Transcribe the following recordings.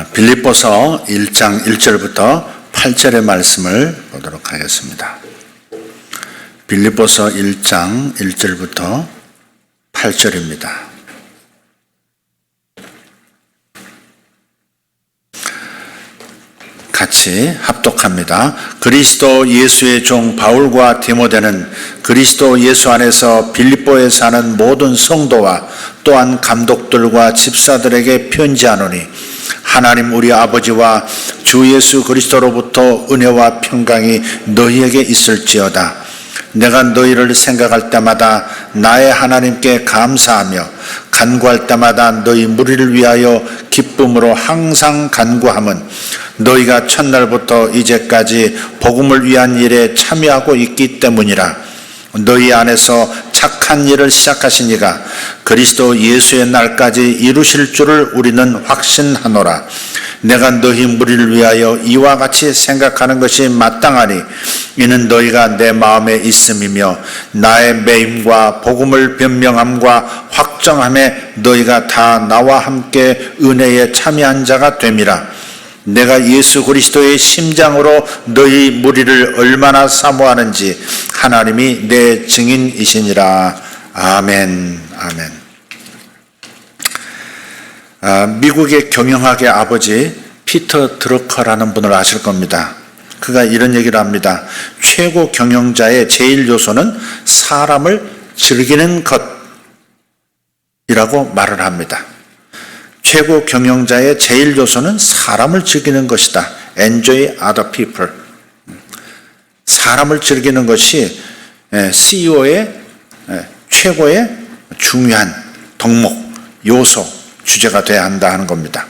빌립보서 1장 1절부터 8절의 말씀을 보도록 하겠습니다. 빌립보서 1장 1절부터 8절입니다. 같이 합독합니다. 그리스도 예수의 종 바울과 디모데는 그리스도 예수 안에서 빌립보에 사는 모든 성도와 또한 감독들과 집사들에게 편지하노니 하나님 우리 아버지와 주 예수 그리스도로부터 은혜와 평강이 너희에게 있을지어다. 내가 너희를 생각할 때마다 나의 하나님께 감사하며 간구할 때마다 너희 무리를 위하여 기쁨으로 항상 간구함은 너희가 첫날부터 이제까지 복음을 위한 일에 참여하고 있기 때문이라. 너희 안에서 착한 일을 시작하신 이가 그리스도 예수의 날까지 이루실 줄을 우리는 확신하노라. 내가 너희 무리를 위하여 이와 같이 생각하는 것이 마땅하니 이는 너희가 내 마음에 있음이며 나의 매임과 복음을 변명함과 확정함에 너희가 다 나와 함께 은혜에 참여한 자가 됨이라. 내가 예수 그리스도의 심장으로 너희 무리를 얼마나 사모하는지 하나님이 내 증인이시니라. 아멘. 아멘. 미국의 경영학의 아버지 피터 드러커라는 분을 아실 겁니다. 그가 이런 얘기를 합니다. 최고 경영자의 제일 요소는 사람을 즐기는 것이라고 말을 합니다. 최고 경영자의 제일 요소는 사람을 즐기는 것이다. Enjoy other people. 사람을 즐기는 것이 CEO의 최고의 중요한 덕목, 요소, 주제가 돼야 한다 하는 겁니다.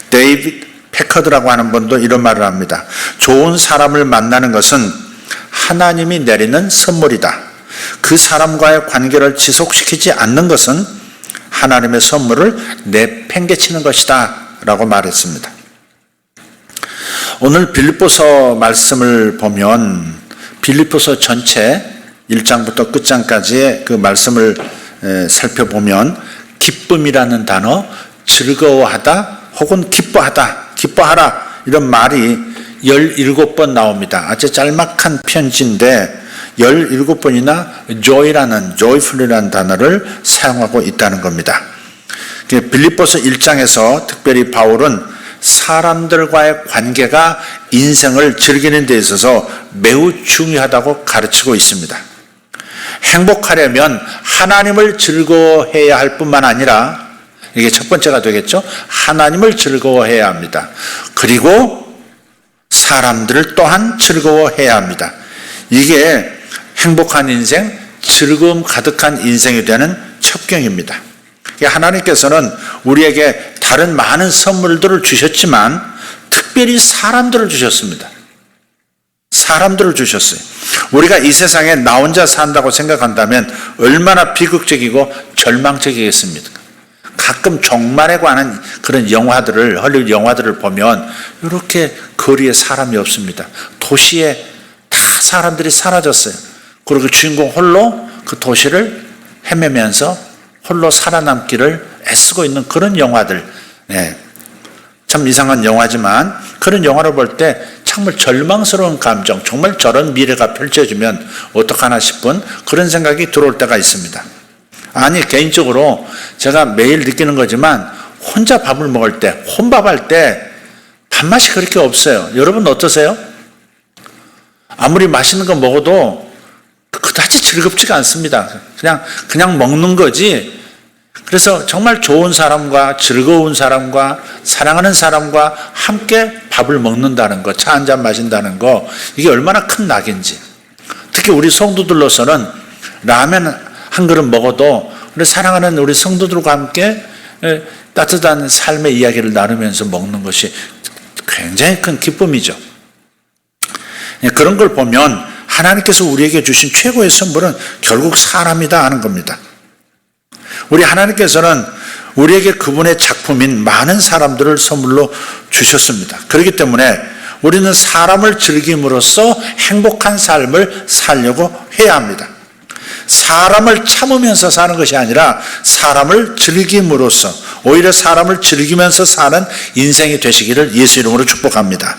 데이비드 패커드라고 하는 분도 이런 말을 합니다. 좋은 사람을 만나는 것은 하나님이 내리는 선물이다. 그 사람과의 관계를 지속시키지 않는 것은 하나님의 선물을 내팽개치는 것이다 라고 말했습니다. 오늘 빌립보서 말씀을 보면 빌립보서 전체 1장부터 끝장까지의 그 말씀을 살펴보면 기쁨이라는 단어, 즐거워하다 혹은 기뻐하라 이런 말이 17번 나옵니다. 아주 짤막한 편지인데 17번이나 joyful이라는 단어를 사용하고 있다는 겁니다. 빌립보서 1장에서 특별히 바울은 사람들과의 관계가 인생을 즐기는 데 있어서 매우 중요하다고 가르치고 있습니다. 행복하려면 하나님을 즐거워해야 할 뿐만 아니라 이게 첫 번째가 되겠죠. 하나님을 즐거워해야 합니다. 그리고 사람들을 또한 즐거워해야 합니다. 이게 행복한 인생, 즐거움 가득한 인생이 되는 첩경입니다. 하나님께서는 우리에게 다른 많은 선물들을 주셨지만 특별히 사람들을 주셨습니다. 사람들을 주셨어요. 우리가 이 세상에 나 혼자 산다고 생각한다면 얼마나 비극적이고 절망적이겠습니까? 가끔 종말에 관한 그런 영화들을, 헐리우드 영화들을 보면 이렇게 거리에 사람이 없습니다. 도시에 다 사람들이 사라졌어요. 그리고 그 주인공 홀로 그 도시를 헤매면서 홀로 살아남기를 애쓰고 있는 그런 영화들. 참 이상한 영화지만 그런 영화를 볼 때 정말 절망스러운 감정, 정말 저런 미래가 펼쳐지면 어떡하나 싶은 그런 생각이 들어올 때가 있습니다. 아니, 개인적으로 제가 매일 느끼는 거지만 혼자 밥을 먹을 때, 혼밥할 때 밥맛이 그렇게 없어요. 여러분 어떠세요? 아무리 맛있는 거 먹어도 그다지 즐겁지가 않습니다. 그냥 먹는 거지. 그래서 정말 좋은 사람과 즐거운 사람과 사랑하는 사람과 함께 밥을 먹는다는 거, 차 한잔 마신다는 거, 이게 얼마나 큰 낙인지. 특히 우리 성도들로서는 라면 한 그릇 먹어도 우리 사랑하는 우리 성도들과 함께 따뜻한 삶의 이야기를 나누면서 먹는 것이 굉장히 큰 기쁨이죠. 그런 걸 보면 하나님께서 우리에게 주신 최고의 선물은 결국 사람이다 하는 겁니다. 우리 하나님께서는 우리에게 그분의 작품인 많은 사람들을 선물로 주셨습니다. 그렇기 때문에 우리는 사람을 즐김으로써 행복한 삶을 살려고 해야 합니다. 사람을 참으면서 사는 것이 아니라 사람을 즐김으로써 오히려 사람을 즐기면서 사는 인생이 되시기를 예수 이름으로 축복합니다.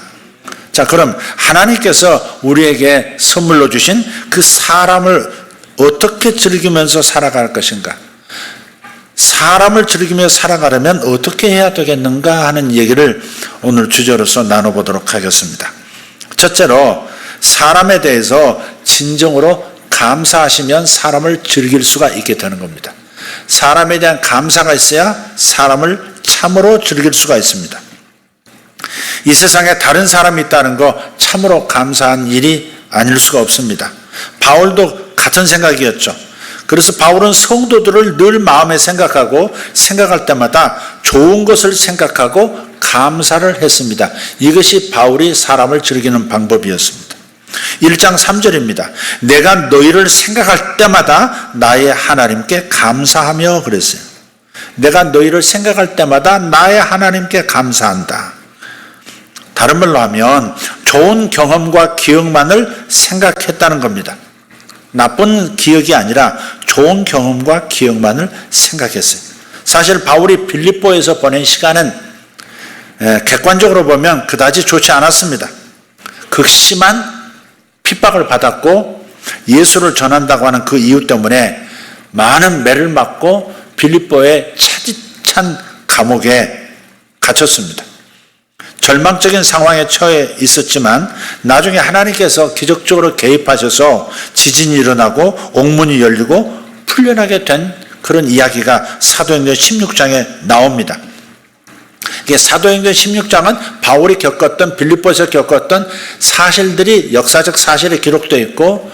자, 그럼 하나님께서 우리에게 선물로 주신 그 사람을 어떻게 즐기면서 살아갈 것인가? 사람을 즐기며 살아가려면 어떻게 해야 되겠는가 하는 얘기를 오늘 주제로서 나눠보도록 하겠습니다. 첫째로 사람에 대해서 진정으로 감사하시면 사람을 즐길 수가 있게 되는 겁니다. 사람에 대한 감사가 있어야 사람을 참으로 즐길 수가 있습니다. 이 세상에 다른 사람이 있다는 거 참으로 감사한 일이 아닐 수가 없습니다. 바울도 같은 생각이었죠. 그래서 바울은 성도들을 늘 마음에 생각하고 생각할 때마다 좋은 것을 생각하고 감사를 했습니다. 이것이 바울이 사람을 즐기는 방법이었습니다. 1장 3절입니다. 내가 너희를 생각할 때마다 나의 하나님께 감사하며 그랬어요. 내가 너희를 생각할 때마다 나의 하나님께 감사한다. 다른 말로 하면 좋은 경험과 기억만을 생각했다는 겁니다. 나쁜 기억이 아니라 좋은 경험과 기억만을 생각했어요. 사실 바울이 빌립보에서 보낸 시간은 객관적으로 보면 그다지 좋지 않았습니다. 극심한 핍박을 받았고 예수를 전한다고 하는 그 이유 때문에 많은 매를 맞고 빌립보의 차디찬 감옥에 갇혔습니다. 절망적인 상황에 처해 있었지만 나중에 하나님께서 기적적으로 개입하셔서 지진이 일어나고 옥문이 열리고 풀려나게 된 그런 이야기가 사도행전 16장에 나옵니다. 사도행전 16장은 바울이 겪었던 빌립보에서 겪었던 사실들이 역사적 사실에 기록되어 있고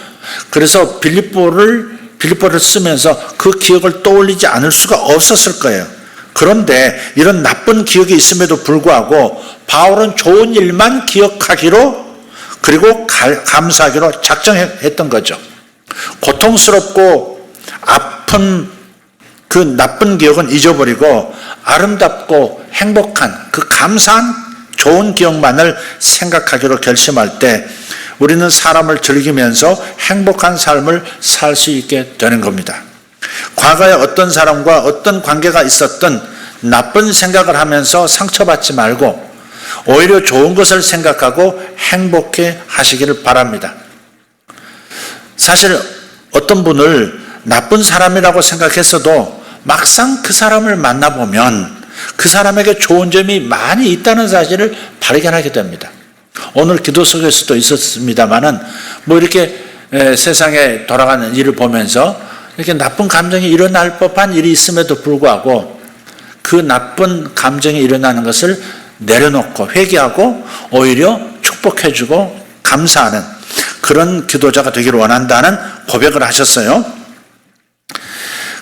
그래서 빌립보를 쓰면서 그 기억을 떠올리지 않을 수가 없었을 거예요. 그런데 이런 나쁜 기억이 있음에도 불구하고 바울은 좋은 일만 기억하기로 그리고 감사하기로 작정했던 거죠. 고통스럽고 아픈 그 나쁜 기억은 잊어버리고 아름답고 행복한 그 감사한 좋은 기억만을 생각하기로 결심할 때 우리는 사람을 즐기면서 행복한 삶을 살 수 있게 되는 겁니다. 과거에 어떤 사람과 어떤 관계가 있었든 나쁜 생각을 하면서 상처받지 말고 오히려 좋은 것을 생각하고 행복해 하시기를 바랍니다. 사실 어떤 분을 나쁜 사람이라고 생각했어도 막상 그 사람을 만나보면 그 사람에게 좋은 점이 많이 있다는 사실을 발견하게 됩니다. 오늘 기도 속에서도 있었습니다만은 이렇게 세상에 돌아가는 일을 보면서 이렇게 나쁜 감정이 일어날 법한 일이 있음에도 불구하고 그 나쁜 감정이 일어나는 것을 내려놓고 회개하고 오히려 축복해주고 감사하는 그런 기도자가 되기를 원한다는 고백을 하셨어요.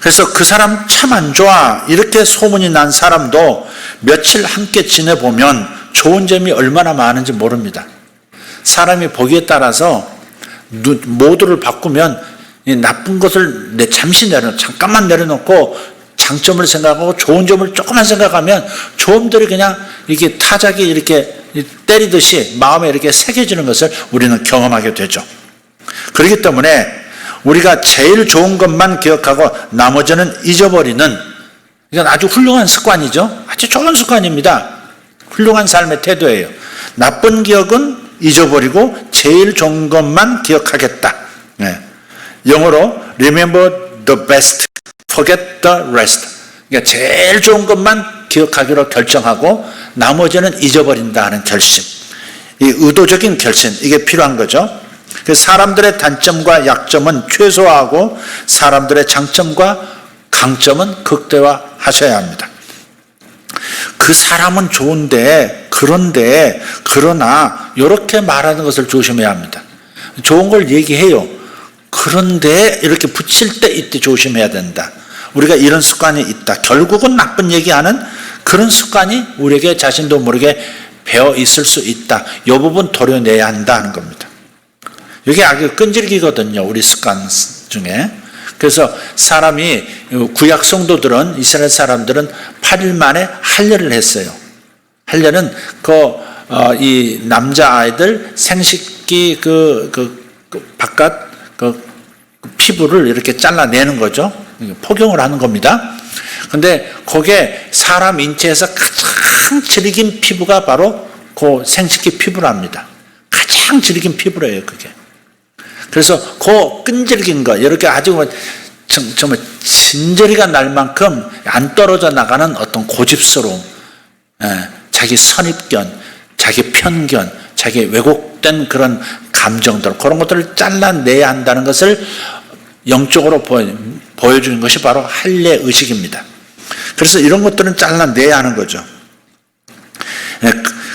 그래서 그 사람 참 안 좋아 이렇게 소문이 난 사람도 며칠 함께 지내보면 좋은 점이 얼마나 많은지 모릅니다. 사람이 보기에 따라서 모두를 바꾸면 나쁜 것을 잠시 잠깐만 내려놓고 장점을 생각하고 좋은 점을 조금만 생각하면 좋음들이 그냥 이렇게 타작이 이렇게 때리듯이 마음에 이렇게 새겨지는 것을 우리는 경험하게 되죠. 그렇기 때문에 우리가 제일 좋은 것만 기억하고 나머지는 잊어버리는 이건 아주 훌륭한 습관이죠. 아주 좋은 습관입니다. 훌륭한 삶의 태도예요. 나쁜 기억은 잊어버리고 제일 좋은 것만 기억하겠다. 영어로 remember the best, forget the rest. 그러니까 제일 좋은 것만 기억하기로 결정하고 나머지는 잊어버린다 하는 결심. 이 의도적인 결심, 이게 필요한 거죠. 사람들의 단점과 약점은 최소화하고 사람들의 장점과 강점은 극대화하셔야 합니다. 그 사람은 좋은데 그러나 이렇게 말하는 것을 조심해야 합니다. 좋은 걸 얘기해요. 그런데 이렇게 붙일 때 이때 조심해야 된다. 우리가 이런 습관이 있다. 결국은 나쁜 얘기하는 그런 습관이 우리에게 자신도 모르게 배어 있을 수 있다. 이 부분 도려내야 한다는 겁니다. 이게 아주 끈질기거든요. 우리 습관 중에. 그래서 사람이 구약 성도들은 이스라엘 사람들은 8일 만에 할례를 했어요. 할례는 이 남자 아이들 생식기 바깥 피부를 이렇게 잘라내는 거죠. 포경을 하는 겁니다. 근데 그게 사람 인체에서 가장 질긴 피부가 바로 그 생식기 피부랍니다. 가장 질긴 피부래요, 그게. 그래서 그 끈질긴 거, 이렇게 아주 정말 진저리가 날 만큼 안 떨어져 나가는 어떤 고집스러움, 자기 선입견, 자기 편견, 자기 왜곡된 그런 감정들, 그런 것들을 잘라내야 한다는 것을 영적으로 보여주는 것이 바로 할례 의식입니다. 그래서 이런 것들은 잘라내야 하는 거죠.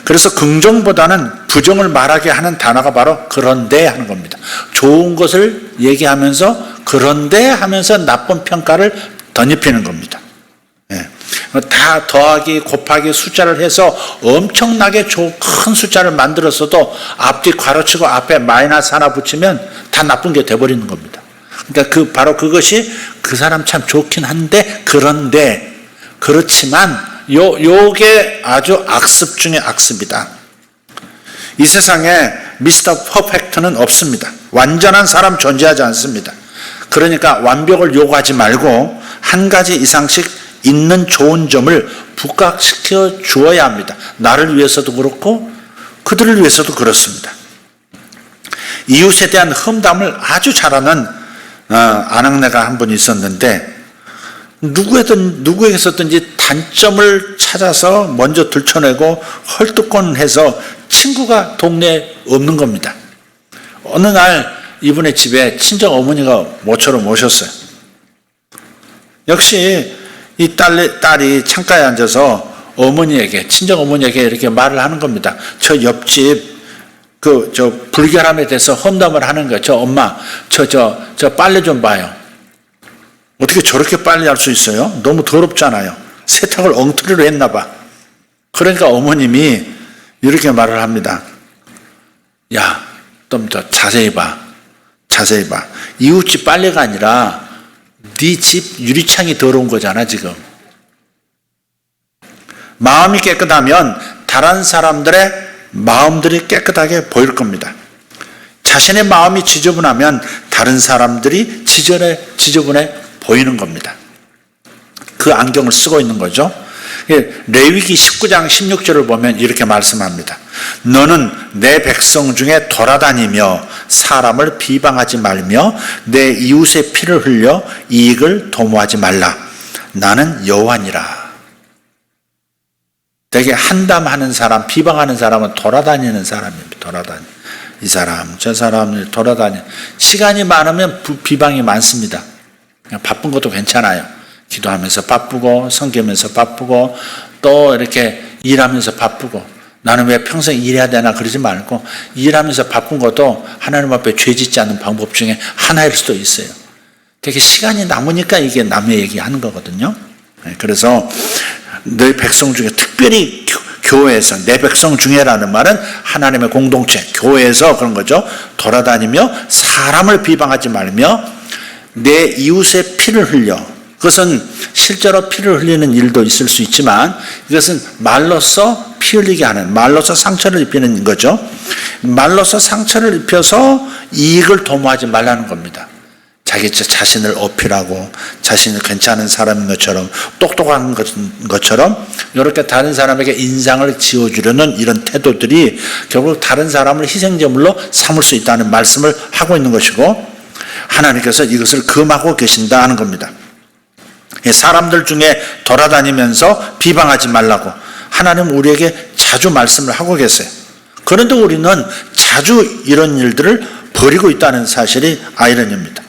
그래서 긍정보다는 부정을 말하게 하는 단어가 바로 그런데 하는 겁니다. 좋은 것을 얘기하면서 그런데 하면서 나쁜 평가를 덧입히는 겁니다. 다 더하기 곱하기 숫자를 해서 엄청나게 큰 숫자를 만들었어도 앞뒤 괄호치고 앞에 마이너스 하나 붙이면 다 나쁜 게 돼버리는 겁니다. 그러니까 바로 그것이 그 사람 참 좋긴 한데 그런데 그렇지만 요게 아주 악습 중에 악습이다. 이 세상에 미스터 퍼펙트는 없습니다. 완전한 사람 존재하지 않습니다. 그러니까 완벽을 요구하지 말고 한 가지 이상씩 있는 좋은 점을 부각시켜 주어야 합니다. 나를 위해서도 그렇고 그들을 위해서도 그렇습니다. 이웃에 대한 험담을 아주 잘하는 아낙네가 한 분 있었는데 누구에게서든지 단점을 찾아서 먼저 들춰내고 헐뜯곤해서 친구가 동네에 없는 겁니다. 어느 날 이분의 집에 친정 어머니가 모처럼 오셨어요. 역시 이 딸이 창가에 앉아서 친정 어머니에게 이렇게 말을 하는 겁니다. 저 옆집 불결함에 대해서 험담을 하는 거예요. 저 엄마, 저 빨래 좀 봐요. 어떻게 저렇게 빨리 할 수 있어요? 너무 더럽잖아요. 세탁을 엉터리로 했나 봐. 그러니까 어머님이 이렇게 말을 합니다. 야, 좀 더 자세히 봐. 자세히 봐. 이웃집 빨래가 아니라 네 집 유리창이 더러운 거잖아, 지금. 마음이 깨끗하면 다른 사람들의 마음들이 깨끗하게 보일 겁니다. 자신의 마음이 지저분하면 다른 사람들이 지저분해 보이는 겁니다. 그 안경을 쓰고 있는 거죠. 레위기 19장 16절을 보면 이렇게 말씀합니다. 너는 내 백성 중에 돌아다니며 사람을 비방하지 말며 내 이웃의 피를 흘려 이익을 도모하지 말라. 나는 여호와니라. 되게 한담하는 사람, 비방하는 사람은 돌아다니는 사람입니다. 이 사람, 저 사람을 돌아다니. 시간이 많으면 비방이 많습니다. 그냥 바쁜 것도 괜찮아요. 기도하면서 바쁘고 섬기면서 바쁘고 또 이렇게 일하면서 바쁘고 나는 왜 평생 일해야 되나 그러지 말고 일하면서 바쁜 것도 하나님 앞에 죄 짓지 않는 방법 중에 하나일 수도 있어요. 되게 시간이 남으니까 이게 남의 얘기하는 거거든요. 그래서 너희 백성 중에 특별히 교회에서 내 백성 중에라는 말은 하나님의 공동체 교회에서 그런 거죠. 돌아다니며 사람을 비방하지 말며 내 이웃의 피를 흘려. 그것은 실제로 피를 흘리는 일도 있을 수 있지만 이것은 말로써 피 흘리게 하는, 말로써 상처를 입히는 거죠. 말로써 상처를 입혀서 이익을 도모하지 말라는 겁니다. 자기 자신을 어필하고 자신이 괜찮은 사람인 것처럼 똑똑한 것처럼 이렇게 다른 사람에게 인상을 지어주려는 이런 태도들이 결국 다른 사람을 희생제물로 삼을 수 있다는 말씀을 하고 있는 것이고 하나님께서 이것을 금하고 계신다 하는 겁니다. 사람들 중에 돌아다니면서 비방하지 말라고 하나님 우리에게 자주 말씀을 하고 계세요. 그런데 우리는 자주 이런 일들을 벌이고 있다는 사실이 아이러니입니다.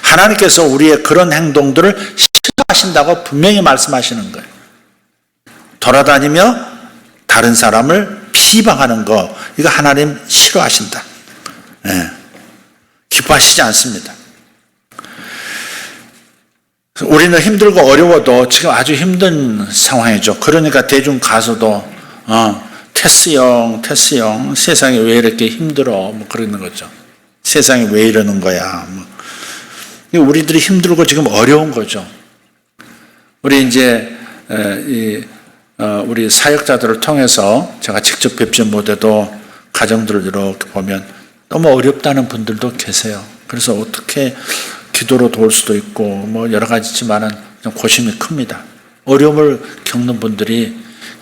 하나님께서 우리의 그런 행동들을 싫어하신다고 분명히 말씀하시는 거예요. 돌아다니며 다른 사람을 비방하는 거, 이거 하나님 싫어하신다. 기뻐하시지 않습니다. 우리는 힘들고 어려워도 지금 아주 힘든 상황이죠. 그러니까 대중 가서도 테스형 세상이 왜 이렇게 힘들어 뭐 그러는 거죠. 세상이 왜 이러는 거야. 우리들이 힘들고 지금 어려운 거죠. 우리 이제 우리 사역자들을 통해서 제가 직접 뵙지 못해도 가정들을 이렇게 보면 너무 어렵다는 분들도 계세요. 그래서 어떻게 기도로 도울 수도 있고 뭐 여러 가지지만은 좀 고심이 큽니다. 어려움을 겪는 분들이,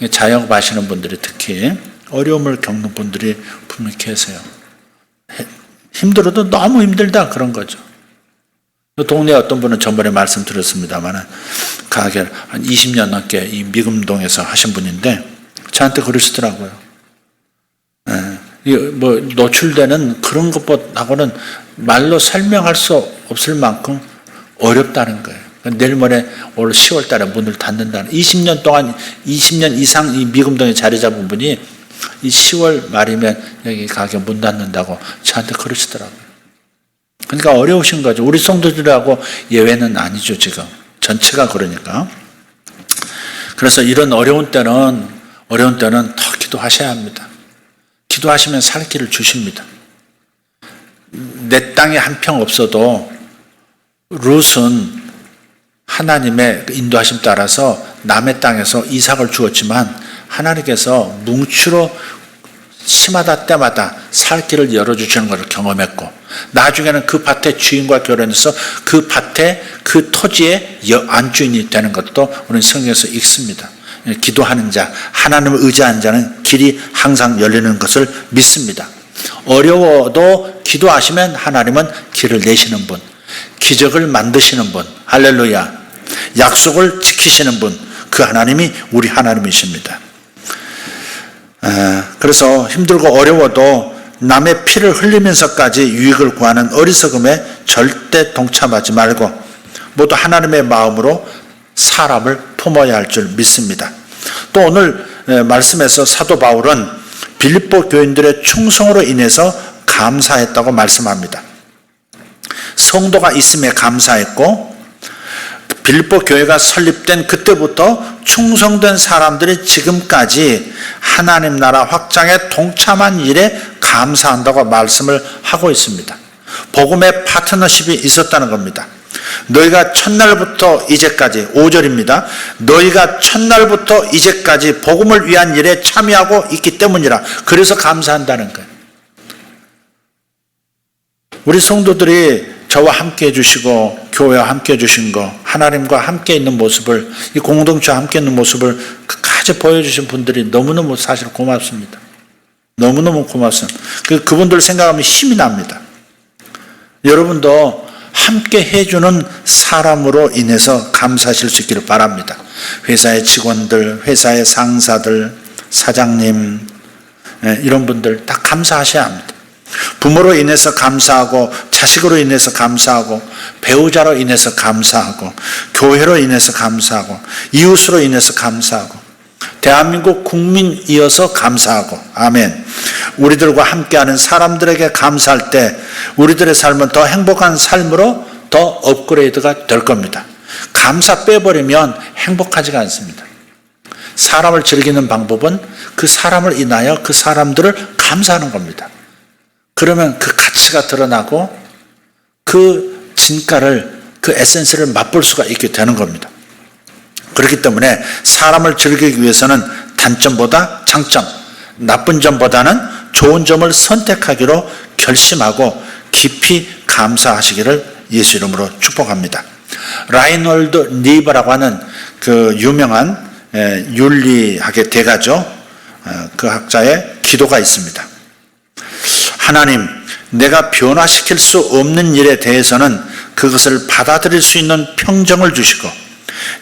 자영업 하시는 분들이 특히 어려움을 겪는 분들이 분명히 계세요. 힘들어도 너무 힘들다 그런 거죠. 동네에 어떤 분은 전번에 말씀드렸습니다만 가게 한 20년 넘게 이 미금동에서 하신 분인데 저한테 그러시더라고요. 뭐 노출되는 그런 것보다는 말로 설명할 수 없을 만큼 어렵다는 거예요. 내일 모레 올 10월 달에 문을 닫는다는, 20년 동안 20년 이상 이 미금동에 자리 잡은 분이 이 10월 말이면 여기 가게 문 닫는다고 저한테 그러시더라고요. 그러니까 어려우신 거죠. 우리 성도들하고 예외는 아니죠, 지금. 전체가 그러니까. 그래서 이런 어려운 때는 더 기도하셔야 합니다. 기도하시면 살 길을 주십니다. 내 땅에 한 평 없어도 룻은 하나님의 인도하심 따라서 남의 땅에서 이삭을 주었지만 하나님께서 뭉치로 시마다 때마다 살 길을 열어주시는 것을 경험했고, 나중에는 그 밭의 주인과 결혼해서 그 밭에 그 토지의 안주인이 되는 것도 우리는 성경에서 읽습니다. 기도하는 자, 하나님을 의지하는 자는 길이 항상 열리는 것을 믿습니다. 어려워도 기도하시면 하나님은 길을 내시는 분, 기적을 만드시는 분, 할렐루야, 약속을 지키시는 분, 그 하나님이 우리 하나님이십니다. 그래서 힘들고 어려워도 남의 피를 흘리면서까지 유익을 구하는 어리석음에 절대 동참하지 말고 모두 하나님의 마음으로 사람을 품어야 할 줄 믿습니다. 또 오늘 말씀에서 사도 바울은 빌립보 교인들의 충성으로 인해서 감사했다고 말씀합니다. 성도가 있음에 감사했고, 빌립보 교회가 설립된 그때부터 충성된 사람들이 지금까지 하나님 나라 확장에 동참한 일에 감사한다고 말씀을 하고 있습니다. 복음의 파트너십이 있었다는 겁니다. 너희가 첫날부터 이제까지, 5절입니다. 너희가 첫날부터 이제까지 복음을 위한 일에 참여하고 있기 때문이라. 그래서 감사한다는 거예요. 우리 성도들이 저와 함께 해주시고 교회와 함께 해주신 거, 하나님과 함께 있는 모습을, 이 공동체와 함께 있는 모습을 끝까지 보여주신 분들이 너무너무 사실 고맙습니다. 너무너무 고맙습니다. 그분들 생각하면 힘이 납니다. 여러분도 함께 해주는 사람으로 인해서 감사하실 수 있기를 바랍니다. 회사의 직원들, 회사의 상사들, 사장님, 이런 분들 다 감사하셔야 합니다. 부모로 인해서 감사하고, 자식으로 인해서 감사하고, 배우자로 인해서 감사하고, 교회로 인해서 감사하고, 이웃으로 인해서 감사하고, 대한민국 국민이어서 감사하고, 아멘. 우리들과 함께하는 사람들에게 감사할 때 우리들의 삶은 더 행복한 삶으로 더 업그레이드가 될 겁니다. 감사 빼버리면 행복하지가 않습니다. 사람을 즐기는 방법은 그 사람을 인하여 그 사람들을 감사하는 겁니다. 그러면 그 가치가 드러나고 그 진가를, 그 에센스를 맛볼 수가 있게 되는 겁니다. 그렇기 때문에 사람을 즐기기 위해서는 단점보다 장점, 나쁜 점보다는 좋은 점을 선택하기로 결심하고 깊이 감사하시기를 예수 이름으로 축복합니다. 라인홀드 니버라고 하는 그 유명한 윤리학의 대가죠. 그 학자의 기도가 있습니다. 하나님, 내가 변화시킬 수 없는 일에 대해서는 그것을 받아들일 수 있는 평정을 주시고,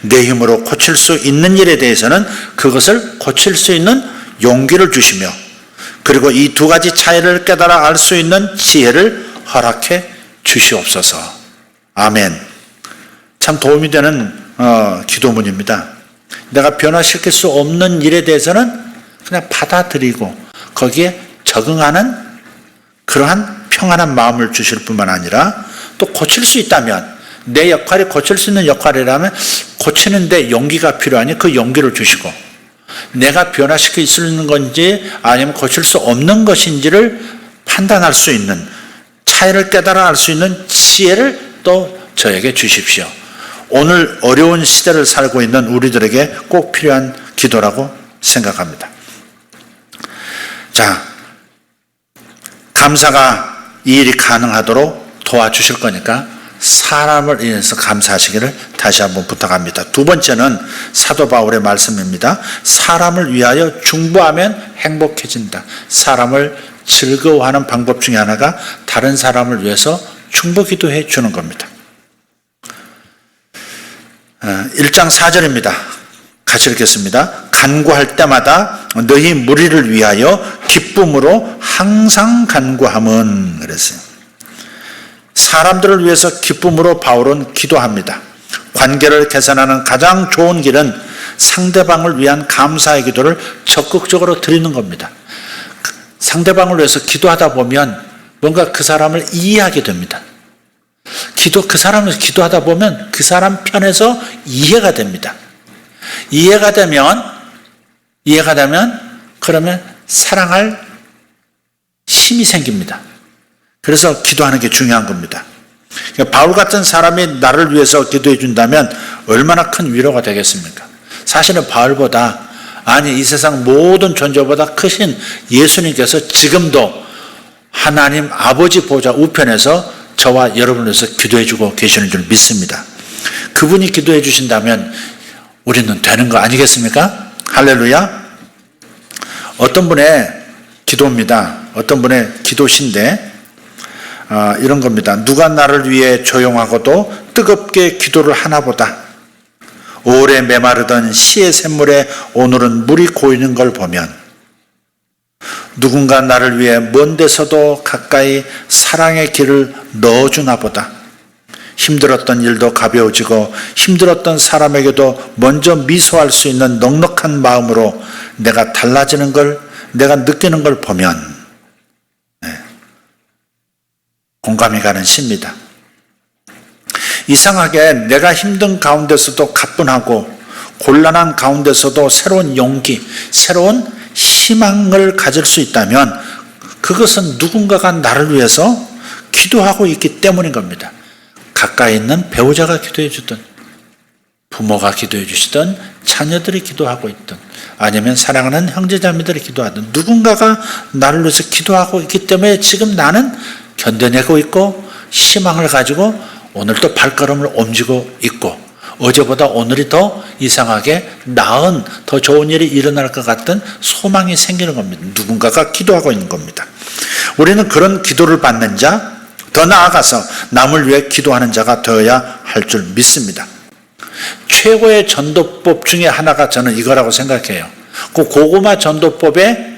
내 힘으로 고칠 수 있는 일에 대해서는 그것을 고칠 수 있는 용기를 주시며, 그리고 이 두 가지 차이를 깨달아 알 수 있는 지혜를 허락해 주시옵소서. 아멘. 참 도움이 되는 기도문입니다. 내가 변화시킬 수 없는 일에 대해서는 그냥 받아들이고 거기에 적응하는 그러한 평안한 마음을 주실 뿐만 아니라, 또 고칠 수 있다면, 내 역할이 고칠 수 있는 역할이라면 고치는데 용기가 필요하니 그 용기를 주시고, 내가 변화시킬 수 있는 건지 아니면 고칠 수 없는 것인지를 판단할 수 있는, 차이를 깨달아 알 수 있는 지혜를 또 저에게 주십시오. 오늘 어려운 시대를 살고 있는 우리들에게 꼭 필요한 기도라고 생각합니다. 자, 감사가 이 일이 가능하도록 도와주실 거니까 사람을 인해서 감사하시기를 다시 한번 부탁합니다. 두 번째는 사도 바울의 말씀입니다. 사람을 위하여 중보하면 행복해진다. 사람을 즐거워하는 방법 중에 하나가 다른 사람을 위해서 중보 기도해 주는 겁니다. 1장 4절입니다. 같이 읽겠습니다. 간구할 때마다 너희 무리를 위하여 기쁨으로 항상 간구함은 그랬어요. 사람들을 위해서 기쁨으로 바울은 기도합니다. 관계를 개선하는 가장 좋은 길은 상대방을 위한 감사의 기도를 적극적으로 드리는 겁니다. 상대방을 위해서 기도하다 보면 뭔가 그 사람을 이해하게 됩니다. 그 사람을 기도하다 보면 그 사람 편에서 이해가 됩니다. 이해가 되면 그러면 사랑할 힘이 생깁니다. 그래서 기도하는 게 중요한 겁니다. 그러니까 바울 같은 사람이 나를 위해서 기도해 준다면 얼마나 큰 위로가 되겠습니까? 사실은 바울보다 이 세상 모든 존재보다 크신 예수님께서 지금도 하나님 아버지 보좌 우편에서 저와 여러분을 위해서 기도해 주고 계시는 줄 믿습니다. 그분이 기도해 주신다면 우리는 되는 거 아니겠습니까? 할렐루야. 어떤 분의 기도입니다. 어떤 분의 기도신데 이런 겁니다. 누가 나를 위해 조용하고도 뜨겁게 기도를 하나보다 오래 메마르던 시의 샘물에 오늘은 물이 고이는 걸 보면 누군가 나를 위해 먼 데서도 가까이 사랑의 길을 넣어주나 보다 힘들었던 일도 가벼워지고 힘들었던 사람에게도 먼저 미소할 수 있는 넉넉한 마음으로 내가 달라지는 걸 내가 느끼는 걸 보면 공감이 가는 시입니다. 이상하게 내가 힘든 가운데서도 가뿐하고 곤란한 가운데서도 새로운 용기, 새로운 희망을 가질 수 있다면 그것은 누군가가 나를 위해서 기도하고 있기 때문인 겁니다. 가까이 있는 배우자가 기도해 주든 부모가 기도해 주시든 자녀들이 기도하고 있든 아니면 사랑하는 형제자매들이 기도하든 누군가가 나를 위해서 기도하고 있기 때문에 지금 나는 견뎌내고 있고 희망을 가지고 오늘 또 발걸음을 옮기고 있고 어제보다 오늘이 더 이상하게 나은 더 좋은 일이 일어날 것 같은 소망이 생기는 겁니다. 누군가가 기도하고 있는 겁니다. 우리는 그런 기도를 받는 자, 더 나아가서 남을 위해 기도하는 자가 되어야 할 줄 믿습니다. 최고의 전도법 중에 하나가 저는 이거라고 생각해요. 그 고구마 전도법의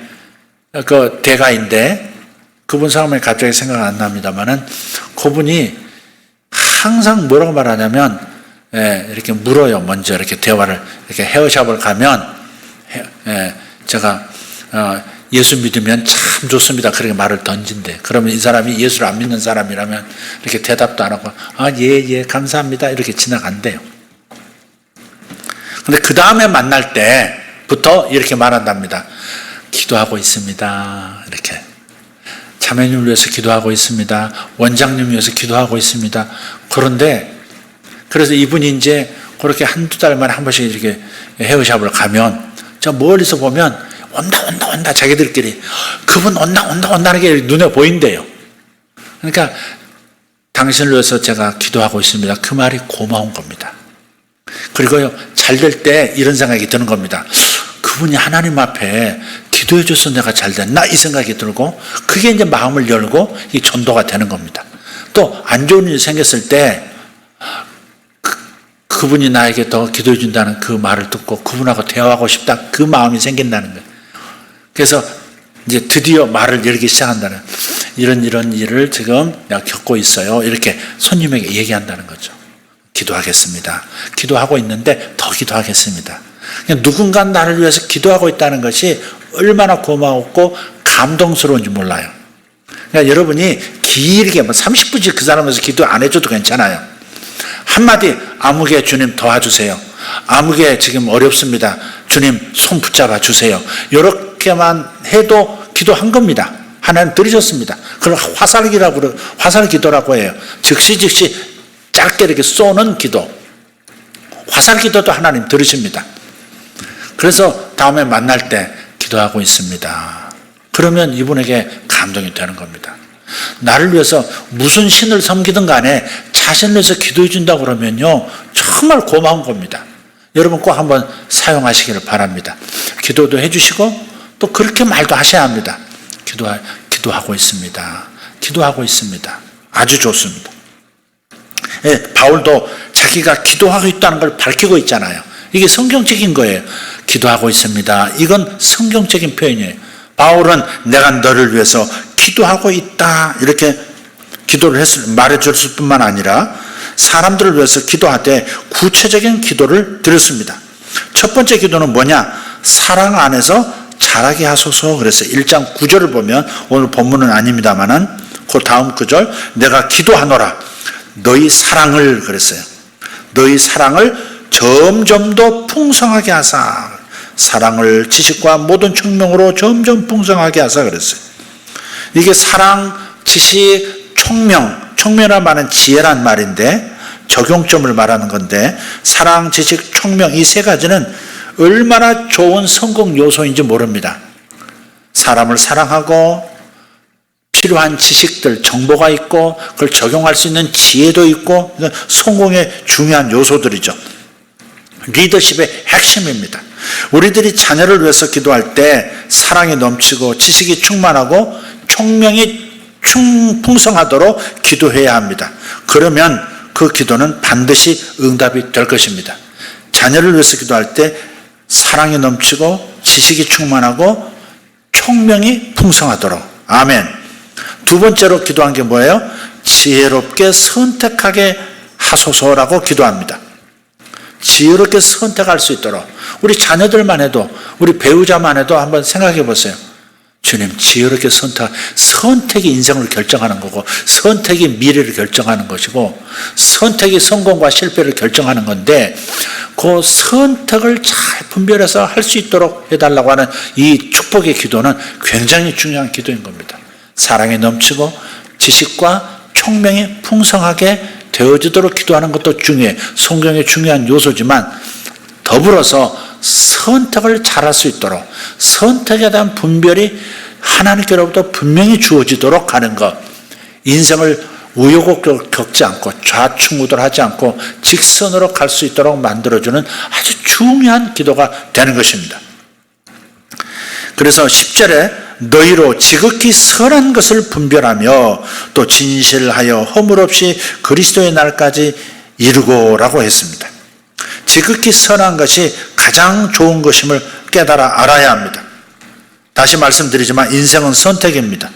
그 대가인데 그분 성함이 갑자기 생각 안 납니다만은 그분이 항상 뭐라고 말하냐면 이렇게 물어요. 먼저 이렇게 대화를 이렇게 헤어샵을 가면 제가 예수 믿으면 참 좋습니다. 그렇게 말을 던진대. 그러면 이 사람이 예수를 안 믿는 사람이라면 이렇게 대답도 안 하고 예 감사합니다 이렇게 지나간대요. 근데 그 다음에 만날 때부터 이렇게 말한답니다. 기도하고 있습니다. 이렇게. 자매님을 위해서 기도하고 있습니다. 원장님 위해서 기도하고 있습니다. 그래서 이분이 이제 그렇게 한두 달 만에 한 번씩 이렇게 헤어샵을 가면 저 멀리서 보면 온다 자기들끼리 그분 온다는 게 눈에 보인대요. 그러니까 당신을 위해서 제가 기도하고 있습니다. 그 말이 고마운 겁니다. 그리고요 잘 될 때 이런 생각이 드는 겁니다. 그분이 하나님 앞에 기도해 줘서 내가 잘 됐나 이 생각이 들고 그게 이제 마음을 열고 이 전도가 되는 겁니다. 또 안 좋은 일이 생겼을 때 그분이 나에게 더 기도해 준다는 그 말을 듣고 그분하고 대화하고 싶다 그 마음이 생긴다는 거예요. 그래서 이제 드디어 말을 열기 시작한다는 이런 일을 지금 내가 겪고 있어요. 이렇게 손님에게 얘기한다는 거죠. 기도하겠습니다. 기도하고 있는데 더 기도하겠습니다. 누군가 나를 위해서 기도하고 있다는 것이 얼마나 고마웠고 감동스러운지 몰라요. 그러니까 여러분이 길게 30분씩 그 사람에서 기도 안 해줘도 괜찮아요. 한마디 아무개 주님 도와주세요. 아무개 지금 어렵습니다. 주님 손 붙잡아 주세요. 이렇게만 해도 기도한 겁니다. 하나님 들으셨습니다. 그걸 화살 기도라고 해요. 즉시 짧게 이렇게 쏘는 기도. 화살 기도도 하나님 들으십니다. 그래서 다음에 만날 때 기도하고 있습니다. 그러면 이분에게 감동이 되는 겁니다. 나를 위해서 무슨 신을 섬기든 간에 자신을 위해서 기도해 준다고 그러면요, 정말 고마운 겁니다. 여러분 꼭 한번 사용하시기를 바랍니다. 기도도 해주시고 또 그렇게 말도 하셔야 합니다. 기도하고 있습니다. 기도하고 있습니다. 아주 좋습니다. 예, 바울도 자기가 기도하고 있다는 걸 밝히고 있잖아요. 이게 성경적인 거예요. 기도하고 있습니다. 이건 성경적인 표현이에요. 바울은 내가 너를 위해서 기도하고 있다 이렇게 기도를 말해줬을 뿐만 아니라 사람들을 위해서 기도하되 구체적인 기도를 드렸습니다. 첫 번째 기도는 뭐냐? 사랑 안에서 자라게 하소서 그랬어요. 1장 9절을 보면 오늘 본문은 아닙니다만은 그 다음 구절 내가 기도하노라 너희 사랑을 그랬어요. 너희 사랑을 점점 더 풍성하게 하사 사랑을 지식과 모든 총명으로 점점 풍성하게 하사 그랬어요. 이게 사랑, 지식, 총명이란 말은 지혜란 말인데 적용점을 말하는 건데 사랑, 지식, 총명 이 세 가지는 얼마나 좋은 성공 요소인지 모릅니다. 사람을 사랑하고 필요한 지식들, 정보가 있고 그걸 적용할 수 있는 지혜도 있고 성공의 중요한 요소들이죠. 리더십의 핵심입니다. 우리들이 자녀를 위해서 기도할 때 사랑이 넘치고 지식이 충만하고 총명이 풍성하도록 기도해야 합니다. 그러면 그 기도는 반드시 응답이 될 것입니다. 자녀를 위해서 기도할 때 사랑이 넘치고 지식이 충만하고 총명이 풍성하도록. 아멘. 두 번째로 기도한 게 뭐예요? 지혜롭게 선택하게 하소서라고 기도합니다. 지혜롭게 선택할 수 있도록. 우리 자녀들만 해도 우리 배우자만 해도 한번 생각해 보세요. 주님 지혜롭게 선택이 인생을 결정하는 거고 선택이 미래를 결정하는 것이고 선택이 성공과 실패를 결정하는 건데 그 선택을 잘 분별해서 할 수 있도록 해달라고 하는 이 축복의 기도는 굉장히 중요한 기도인 겁니다. 사랑이 넘치고 지식과 총명이 풍성하게 되어지도록 기도하는 것도 중요해. 성경의 중요한 요소지만 더불어서 선택을 잘할 수 있도록 선택에 대한 분별이 하나님께로부터 분명히 주어지도록 하는 것. 인생을 우여곡절 겪지 않고 좌충우돌하지 않고 직선으로 갈 수 있도록 만들어주는 아주 중요한 기도가 되는 것입니다. 그래서 10절에 너희로 지극히 선한 것을 분별하며 또 진실하여 허물 없이 그리스도의 날까지 이루고라고 했습니다. 지극히 선한 것이 가장 좋은 것임을 깨달아 알아야 합니다. 다시 말씀드리지만 인생은 선택입니다.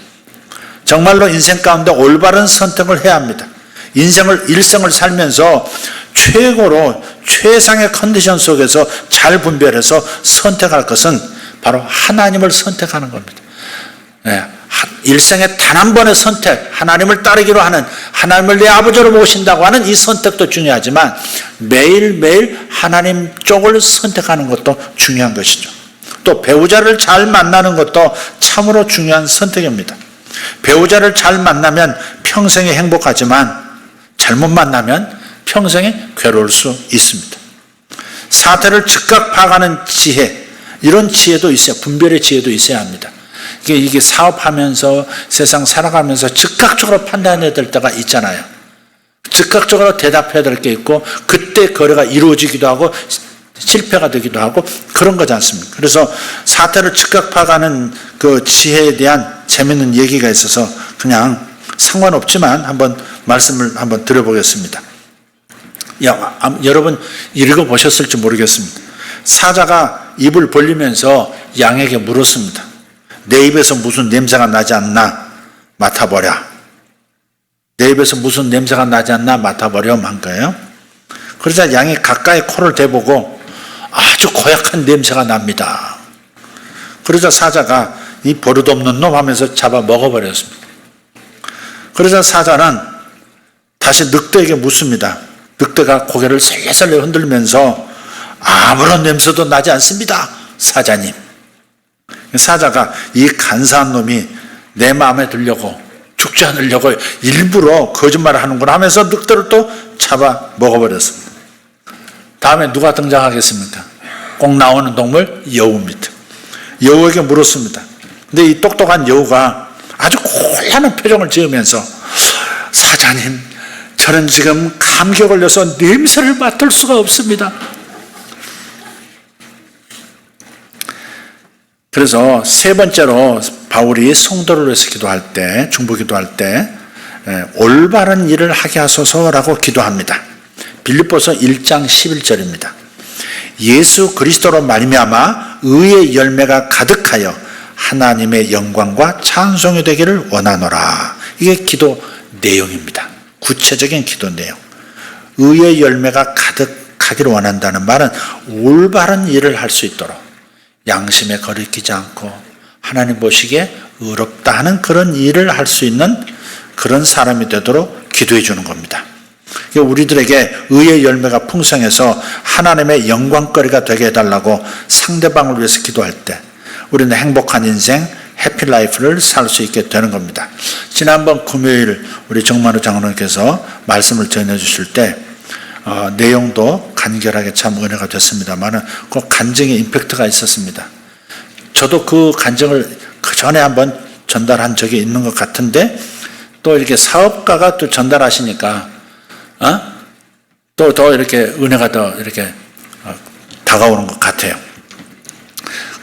정말로 인생 가운데 올바른 선택을 해야 합니다. 일생을 살면서 최고로 최상의 컨디션 속에서 잘 분별해서 선택할 것은 바로 하나님을 선택하는 겁니다. 일생에 단 한 번의 선택, 하나님을 따르기로 하는, 하나님을 내 아버지로 모신다고 하는 이 선택도 중요하지만 매일매일 하나님 쪽을 선택하는 것도 중요한 것이죠. 또 배우자를 잘 만나는 것도 참으로 중요한 선택입니다. 배우자를 잘 만나면 평생에 행복하지만 잘못 만나면 평생에 괴로울 수 있습니다. 사태를 즉각 파악하는 지혜, 이런 지혜도 있어요. 분별의 지혜도 있어야 합니다. 이게 사업하면서 세상 살아가면서 즉각적으로 판단해야 될 때가 있잖아요. 즉각적으로 대답해야 될 게 있고 그때 거래가 이루어지기도 하고 실패가 되기도 하고 그런 거지 않습니까? 그래서 사태를 즉각 파악하는 그 지혜에 대한 재미있는 얘기가 있어서 그냥 상관없지만 한번 말씀을 한번 드려보겠습니다. 여러분 읽어보셨을지 모르겠습니다. 사자가 입을 벌리면서 양에게 물었습니다. 내 입에서 무슨 냄새가 나지 않나 맡아보랴. 내 입에서 무슨 냄새가 나지 않나 맡아보렴 한 거예요. 그러자 양이 가까이 코를 대보고 아주 고약한 냄새가 납니다. 그러자 사자가 이 버릇없는 놈 하면서 잡아 먹어버렸습니다. 그러자 사자는 다시 늑대에게 묻습니다. 늑대가 고개를 살살살 흔들면서 아무런 냄새도 나지 않습니다, 사자님. 사자가 이 간사한 놈이 내 마음에 들려고 죽지 않으려고 일부러 거짓말을 하는구나 하면서 늑대를 또 잡아 먹어버렸습니다. 다음에 누가 등장하겠습니까? 꼭 나오는 동물 여우입니다. 여우에게 물었습니다. 근데 이 똑똑한 여우가 아주 곤란한 표정을 지으면서 사자님, 저는 지금 감기에 걸려서 냄새를 맡을 수가 없습니다. 그래서 세 번째로 바울이 성도를 위해서 기도할 때, 중보 기도할 때 올바른 일을 하게 하소서라고 기도합니다. 빌립보서 1장 11절입니다. 예수 그리스도로 말미암아 의의 열매가 가득하여 하나님의 영광과 찬송이 되기를 원하노라. 이게 기도 내용입니다. 구체적인 기도 내용. 의의 열매가 가득하기를 원한다는 말은 올바른 일을 할 수 있도록 양심에 거리끼지 않고 하나님 보시기에 의롭다 하는 그런 일을 할 수 있는 그런 사람이 되도록 기도해 주는 겁니다. 우리들에게 의의 열매가 풍성해서 하나님의 영광거리가 되게 해달라고 상대방을 위해서 기도할 때 우리는 행복한 인생, 해피라이프를 살 수 있게 되는 겁니다. 지난번 금요일 우리 정만우 장로님께서 말씀을 전해주실 때 내용도 간결하게 참 은혜가 됐습니다만 그 간증에 임팩트가 있었습니다. 저도 그 간증을 그 전에 한번 전달한 적이 있는 것 같은데 또 이렇게 사업가가 또 전달하시니까 또 더 이렇게 은혜가 더 이렇게 다가오는 것 같아요.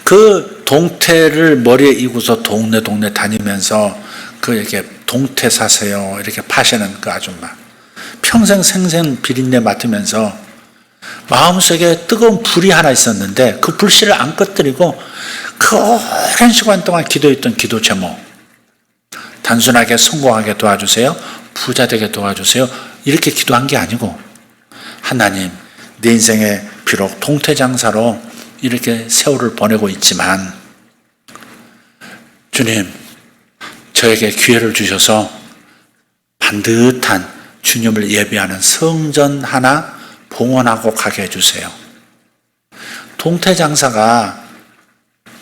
그 동태를 머리에 이고서 동네 다니면서 그 이렇게 동태 사세요 이렇게 파시는 그 아줌마 평생 생생 비린내 맡으면서 마음속에 뜨거운 불이 하나 있었는데 그 불씨를 안 꺼뜨리고 그 오랜 시간 동안 기도했던 기도 제목 단순하게 성공하게 도와주세요, 부자 되게 도와주세요 이렇게 기도한 게 아니고 하나님 내 인생에 비록 동태장사로 이렇게 세월을 보내고 있지만 주님 저에게 기회를 주셔서 반듯한 주님을 예배하는 성전 하나 봉헌하고 가게 해주세요. 동태장사가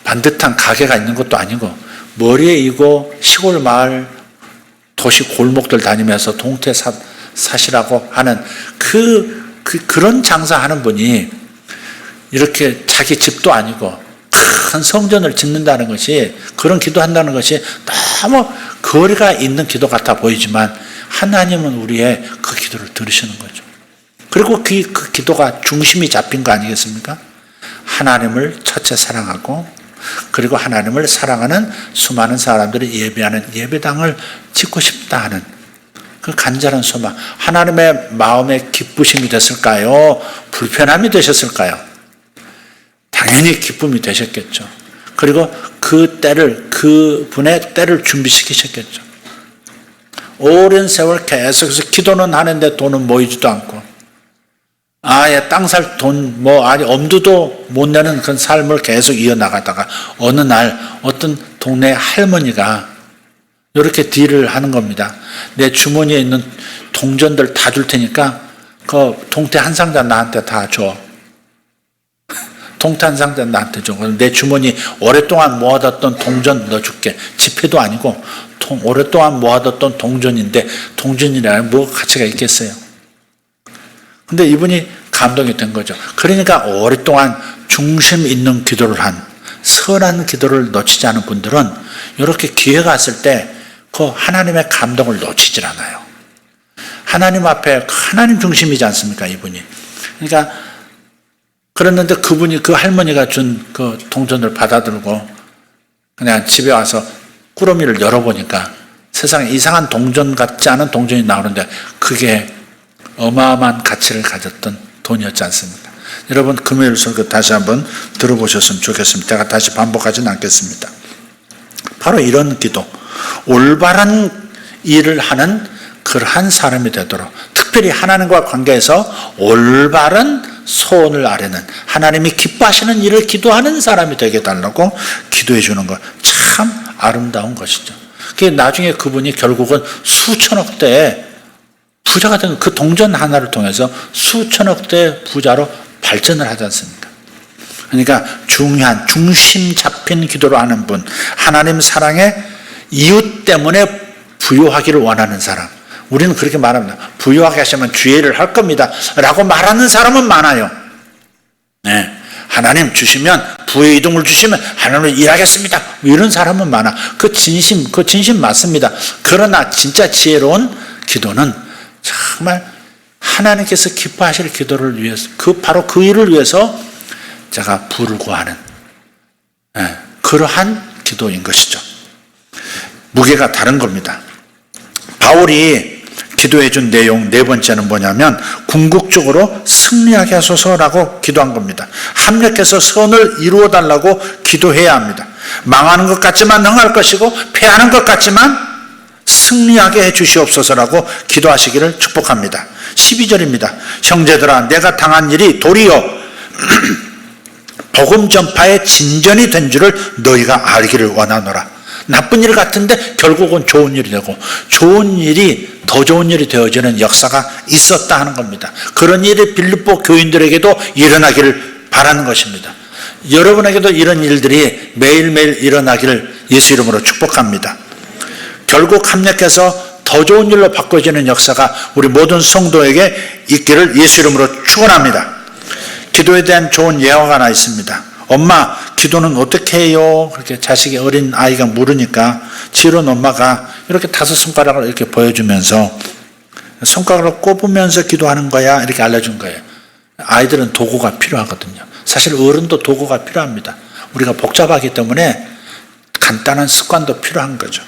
반듯한 가게가 있는 것도 아니고 머리에 이고 시골 마을 도시 골목들 다니면서 동태 사시라고 하는 그런 장사하는 분이 이렇게 자기 집도 아니고 큰 성전을 짓는다는 것이 그런 기도한다는 것이 너무 거리가 있는 기도 같아 보이지만 하나님은 우리의 그 기도를 들으시는 거죠. 그리고 그 기도가 중심이 잡힌 거 아니겠습니까? 하나님을 첫째 사랑하고 그리고 하나님을 사랑하는 수많은 사람들이 예배하는 예배당을 짓고 싶다 하는 그 간절한 소망, 하나님의 마음에 기쁘심이 됐을까요? 불편함이 되셨을까요? 당연히 기쁨이 되셨겠죠. 그리고 그분의 때를 준비시키셨겠죠. 오랜 세월 계속해서 기도는 하는데 돈은 모이지도 않고 아예 땅 살 돈 아니 엄두도 못 내는 그런 삶을 계속 이어나가다가 어느 날 어떤 동네 할머니가 이렇게 딜을 하는 겁니다. 내 주머니에 있는 동전들 다 줄 테니까 그 동태 한 상자 나한테 다 줘. 동태 한 상자 나한테 줘. 내 주머니 오랫동안 모아뒀던 동전 넣어줄게. 지폐도 아니고 오랫동안 모아뒀던 동전인데 동전이라면 뭐 가치가 있겠어요. 근데 이분이 감동이 된 거죠. 그러니까 오랫동안 중심 있는 기도를 한 선한 기도를 놓치지 않은 분들은 이렇게 기회가 왔을 때 그 하나님의 감동을 놓치질 않아요. 하나님 앞에 하나님 중심이지 않습니까, 이분이. 그러니까 그랬는데 그분이 그 할머니가 준 그 동전을 받아들고 그냥 집에 와서 꾸러미를 열어보니까 세상에 이상한 동전 같지 않은 동전이 나오는데 그게 어마어마한 가치를 가졌던 돈이었지 않습니까? 여러분 금요일 설교 다시 한번 들어보셨으면 좋겠습니다. 제가 다시 반복하지는 않겠습니다. 바로 이런 기도, 올바른 일을 하는 그러한 사람이 되도록 특별히 하나님과 관계에서 올바른 소원을 아뢰는 하나님이 기뻐하시는 일을 기도하는 사람이 되게 해달라고 기도해 주는 것 참 아름다운 것이죠. 그게 나중에 그분이 결국은 수천억 대의 부자가 된 그 동전 하나를 통해서 수천억 대 부자로 발전을 하지 않습니까? 그러니까 중요한 중심 잡힌 기도를 하는 분, 하나님 사랑에 이웃 때문에 부유하기를 원하는 사람. 우리는 그렇게 말합니다. 부유하게 하시면 주의를 할 겁니다 라고 말하는 사람은 많아요. 네. 하나님 주시면 부의 이동을 주시면 하나님을 일하겠습니다. 이런 사람은 많아. 그 진심 맞습니다. 그러나 진짜 지혜로운 기도는 정말 하나님께서 기뻐하실 기도를 위해서 바로 그 일을 위해서 제가 부를 구하는 그러한 기도인 것이죠. 무게가 다른 겁니다. 바울이 기도해 준 내용 네 번째는 뭐냐면 궁극적으로 승리하게 하소서라고 기도한 겁니다. 합력해서 선을 이루어 달라고 기도해야 합니다. 망하는 것 같지만 능할 것이고 패하는 것 같지만 승리하게 해 주시옵소서라고 기도하시기를 축복합니다. 12절입니다. 형제들아 내가 당한 일이 도리어 복음 전파의 진전이 된 줄을 너희가 알기를 원하노라. 나쁜 일 같은데 결국은 좋은 일이 되고 좋은 일이 더 좋은 일이 되어지는 역사가 있었다 하는 겁니다. 그런 일이 빌립보 교인들에게도 일어나기를 바라는 것입니다. 여러분에게도 이런 일들이 매일매일 일어나기를 예수 이름으로 축복합니다. 결국 합력해서 더 좋은 일로 바꿔지는 역사가 우리 모든 성도에게 있기를 예수 이름으로 축원합니다. 기도에 대한 좋은 예화가 하나 있습니다. 엄마, 기도는 어떻게 해요? 그렇게 자식이 어린 아이가 물으니까 지혜로운 엄마가 이렇게 5손가락을 이렇게 보여주면서 손가락을 꼽으면서 기도하는 거야 이렇게 알려준 거예요. 아이들은 도구가 필요하거든요. 사실 어른도 도구가 필요합니다. 우리가 복잡하기 때문에 간단한 습관도 필요한 거죠.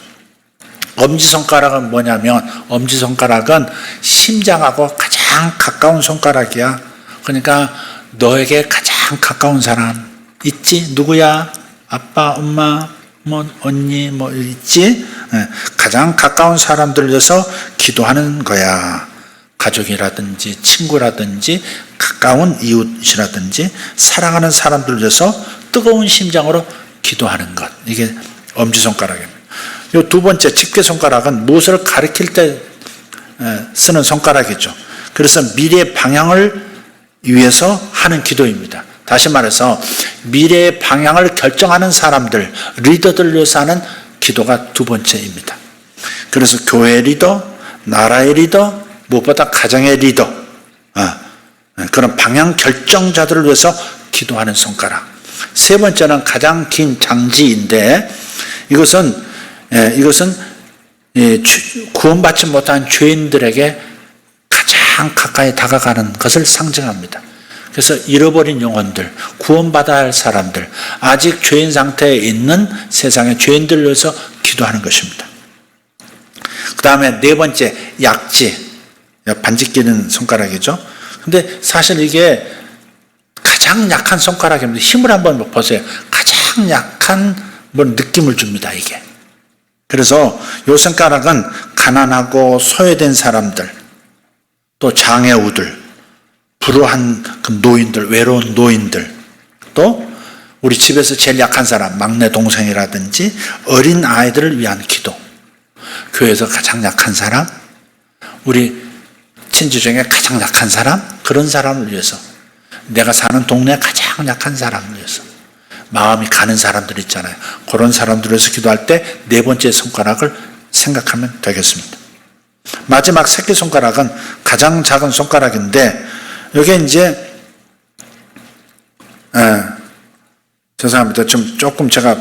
엄지손가락은 뭐냐면 엄지손가락은 심장하고 가장 가까운 손가락이야. 그러니까 너에게 가장 가까운 사람 있지? 누구야? 아빠, 엄마, 뭐 언니 뭐 있지? 가장 가까운 사람들을 위해서 기도하는 거야. 가족이라든지 친구라든지 가까운 이웃이라든지 사랑하는 사람들을 위해서 뜨거운 심장으로 기도하는 것. 이게 엄지손가락입니다. 이 두 번째 집게손가락은 무엇을 가리킬 때 쓰는 손가락이죠. 그래서 미래의 방향을 위해서 하는 기도입니다. 다시 말해서 미래의 방향을 결정하는 사람들, 리더들을 위해서 하는 기도가 두 번째입니다. 그래서 교회 리더, 나라의 리더, 무엇보다 가정의 리더, 그런 방향 결정자들을 위해서 기도하는 손가락. 세 번째는 가장 긴 장지인데 이것은 구원받지 못한 죄인들에게 가장 가까이 다가가는 것을 상징합니다. 그래서 잃어버린 영혼들, 구원받아야 할 사람들, 아직 죄인 상태에 있는 세상의 죄인들을 위해서 기도하는 것입니다. 그 다음에 네 번째, 약지. 반지 끼는 손가락이죠. 근데 사실 이게 가장 약한 손가락입니다. 힘을 한번 보세요. 가장 약한 느낌을 줍니다, 이게. 그래서 이 손가락은 가난하고 소외된 사람들, 또 장애우들, 불우한 그 노인들, 외로운 노인들, 또 우리 집에서 제일 약한 사람, 막내 동생이라든지 어린 아이들을 위한 기도, 교회에서 가장 약한 사람, 우리 친지 중에 가장 약한 사람, 그런 사람을 위해서, 내가 사는 동네 가장 약한 사람을 위해서, 마음이 가는 사람들 있잖아요. 그런 사람들을 위해서 기도할 때 네 번째 손가락을 생각하면 되겠습니다. 마지막 새끼손가락은 가장 작은 손가락인데 여기에 이제 죄송합니다. 조금 제가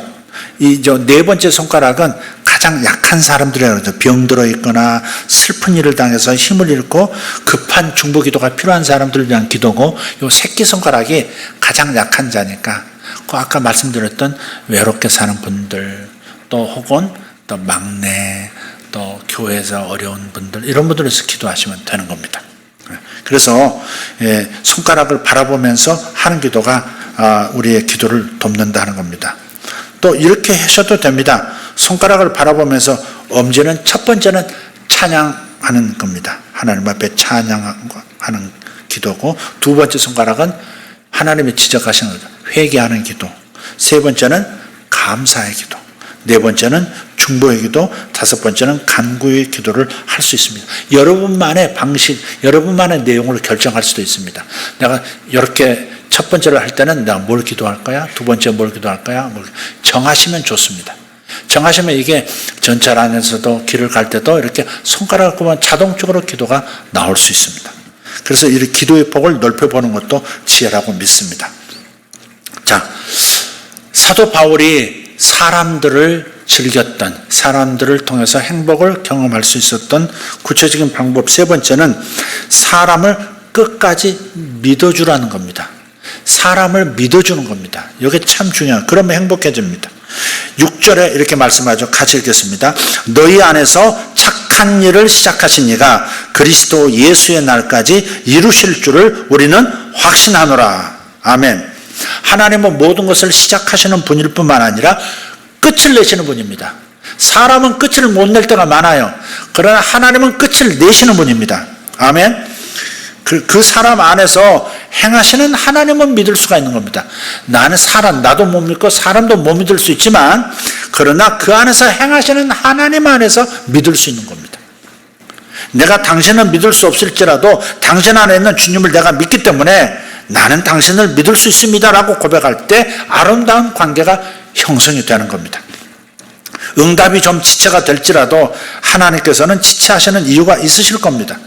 네 번째 손가락은 가장 약한 사람들이라고 그러죠. 병들어 있거나 슬픈 일을 당해서 힘을 잃고 급한 중보기도가 필요한 사람들을 위한 기도고, 이 새끼손가락이 가장 약한 자니까 아까 말씀드렸던 외롭게 사는 분들, 또 혹은 또 막내, 또 교회에서 어려운 분들, 이런 분들에서 기도하시면 되는 겁니다. 그래서 손가락을 바라보면서 하는 기도가 우리의 기도를 돕는다는 겁니다. 또 이렇게 하셔도 됩니다. 손가락을 바라보면서 엄지는 첫 번째는 찬양하는 겁니다. 하나님 앞에 찬양하는 기도고, 두 번째 손가락은 하나님이 지적하시는 거죠. 회개하는 기도. 세 번째는 감사의 기도. 네 번째는 중보의 기도. 다섯 번째는 간구의 기도를 할 수 있습니다. 여러분만의 방식, 여러분만의 내용을 결정할 수도 있습니다. 내가 이렇게 첫 번째를 할 때는 내가 뭘 기도할 거야? 두 번째 뭘 기도할 거야? 정하시면 좋습니다. 정하시면 이게 전철 안에서도 길을 갈 때도 이렇게 손가락을 꼽으면 자동적으로 기도가 나올 수 있습니다. 그래서 이 기도의 폭을 넓혀보는 것도 지혜라고 믿습니다. 자, 사도 바울이 사람들을 즐겼던, 사람들을 통해서 행복을 경험할 수 있었던 구체적인 방법 세 번째는 사람을 끝까지 믿어주라는 겁니다. 사람을 믿어주는 겁니다. 이게 참 중요해요. 그러면 행복해집니다. 6절에 이렇게 말씀하죠. 같이 읽겠습니다. 너희 안에서 착한 일을 시작하신 이가 그리스도 예수의 날까지 이루실 줄을 우리는 확신하노라. 아멘. 하나님은 모든 것을 시작하시는 분일 뿐만 아니라 끝을 내시는 분입니다. 사람은 끝을 못 낼 때가 많아요. 그러나 하나님은 끝을 내시는 분입니다. 아멘. 그 사람 안에서 행하시는 하나님은 믿을 수가 있는 겁니다. 나도 못 믿고 사람도 못 믿을 수 있지만, 그러나 그 안에서 행하시는 하나님 안에서 믿을 수 있는 겁니다. 내가 당신을 믿을 수 없을지라도 당신 안에 있는 주님을 내가 믿기 때문에 나는 당신을 믿을 수 있습니다 라고 고백할 때 아름다운 관계가 형성이 되는 겁니다. 응답이 좀 지체가 될지라도 하나님께서는 지체하시는 이유가 있으실 겁니다.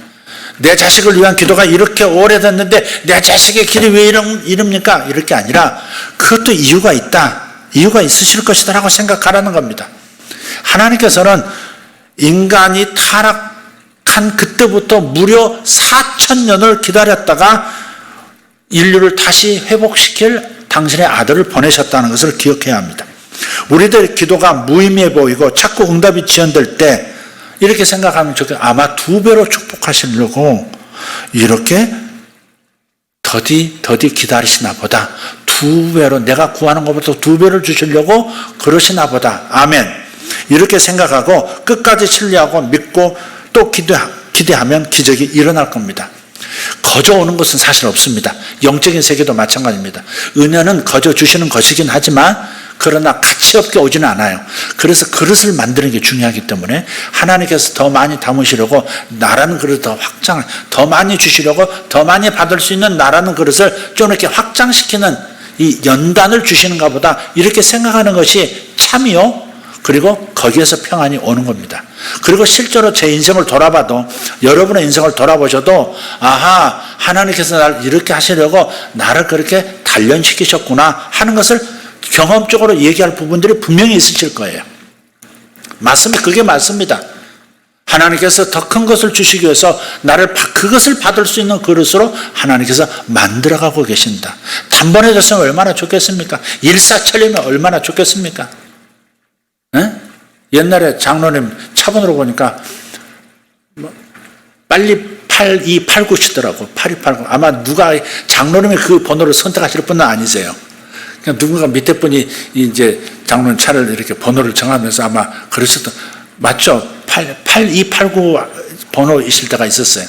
내 자식을 위한 기도가 이렇게 오래됐는데 내 자식의 길이 왜 이럽니까? 이럴 게 아니라 그것도 이유가 있다. 이유가 있으실 것이다 라고 생각하라는 겁니다. 하나님께서는 인간이 타락한 그때부터 무려 4,000년을 기다렸다가 인류를 다시 회복시킬 당신의 아들을 보내셨다는 것을 기억해야 합니다. 우리들 기도가 무의미해 보이고 자꾸 응답이 지연될 때 이렇게 생각하면 아마 2배로 축복하시려고 이렇게 더디 기다리시나 보다. 2배로, 내가 구하는 것보다 2배를 주시려고 그러시나 보다. 아멘. 이렇게 생각하고 끝까지 신뢰하고 믿고 또 기대하면 기적이 일어날 겁니다. 거저 오는 것은 사실 없습니다. 영적인 세계도 마찬가지입니다. 은혜는 거저 주시는 것이긴 하지만 그러나 가치 없게 오지는 않아요. 그래서 그릇을 만드는 게 중요하기 때문에 하나님께서 더 많이 담으시려고 나라는 그릇을 더 많이 주시려고 더 많이 받을 수 있는 나라는 그릇을 좀 이렇게 확장시키는 이 연단을 주시는가 보다 이렇게 생각하는 것이 참이요. 그리고 거기에서 평안이 오는 겁니다. 그리고 실제로 제 인생을 돌아봐도, 여러분의 인생을 돌아보셔도 아하, 하나님께서 나를 이렇게 하시려고 나를 그렇게 단련시키셨구나 하는 것을 경험적으로 얘기할 부분들이 분명히 있으실 거예요. 맞습니다. 그게 맞습니다. 하나님께서 더 큰 것을 주시기 위해서 나를 그것을 받을 수 있는 그릇으로 하나님께서 만들어가고 계신다. 단번해졌으면 얼마나 좋겠습니까? 일사천리면 얼마나 좋겠습니까? 네? 옛날에 장로님 차번호로 보니까 빨리 8289 치더라고. 8289. 아마 누가 장로님이 그 번호를 선택하실 분은 아니세요. 그냥 누군가 밑에 분이 이제 장로님 차를 이렇게 번호를 정하면서 아마 그러셨던, 맞죠? 8289 번호이실 때가 있었어요.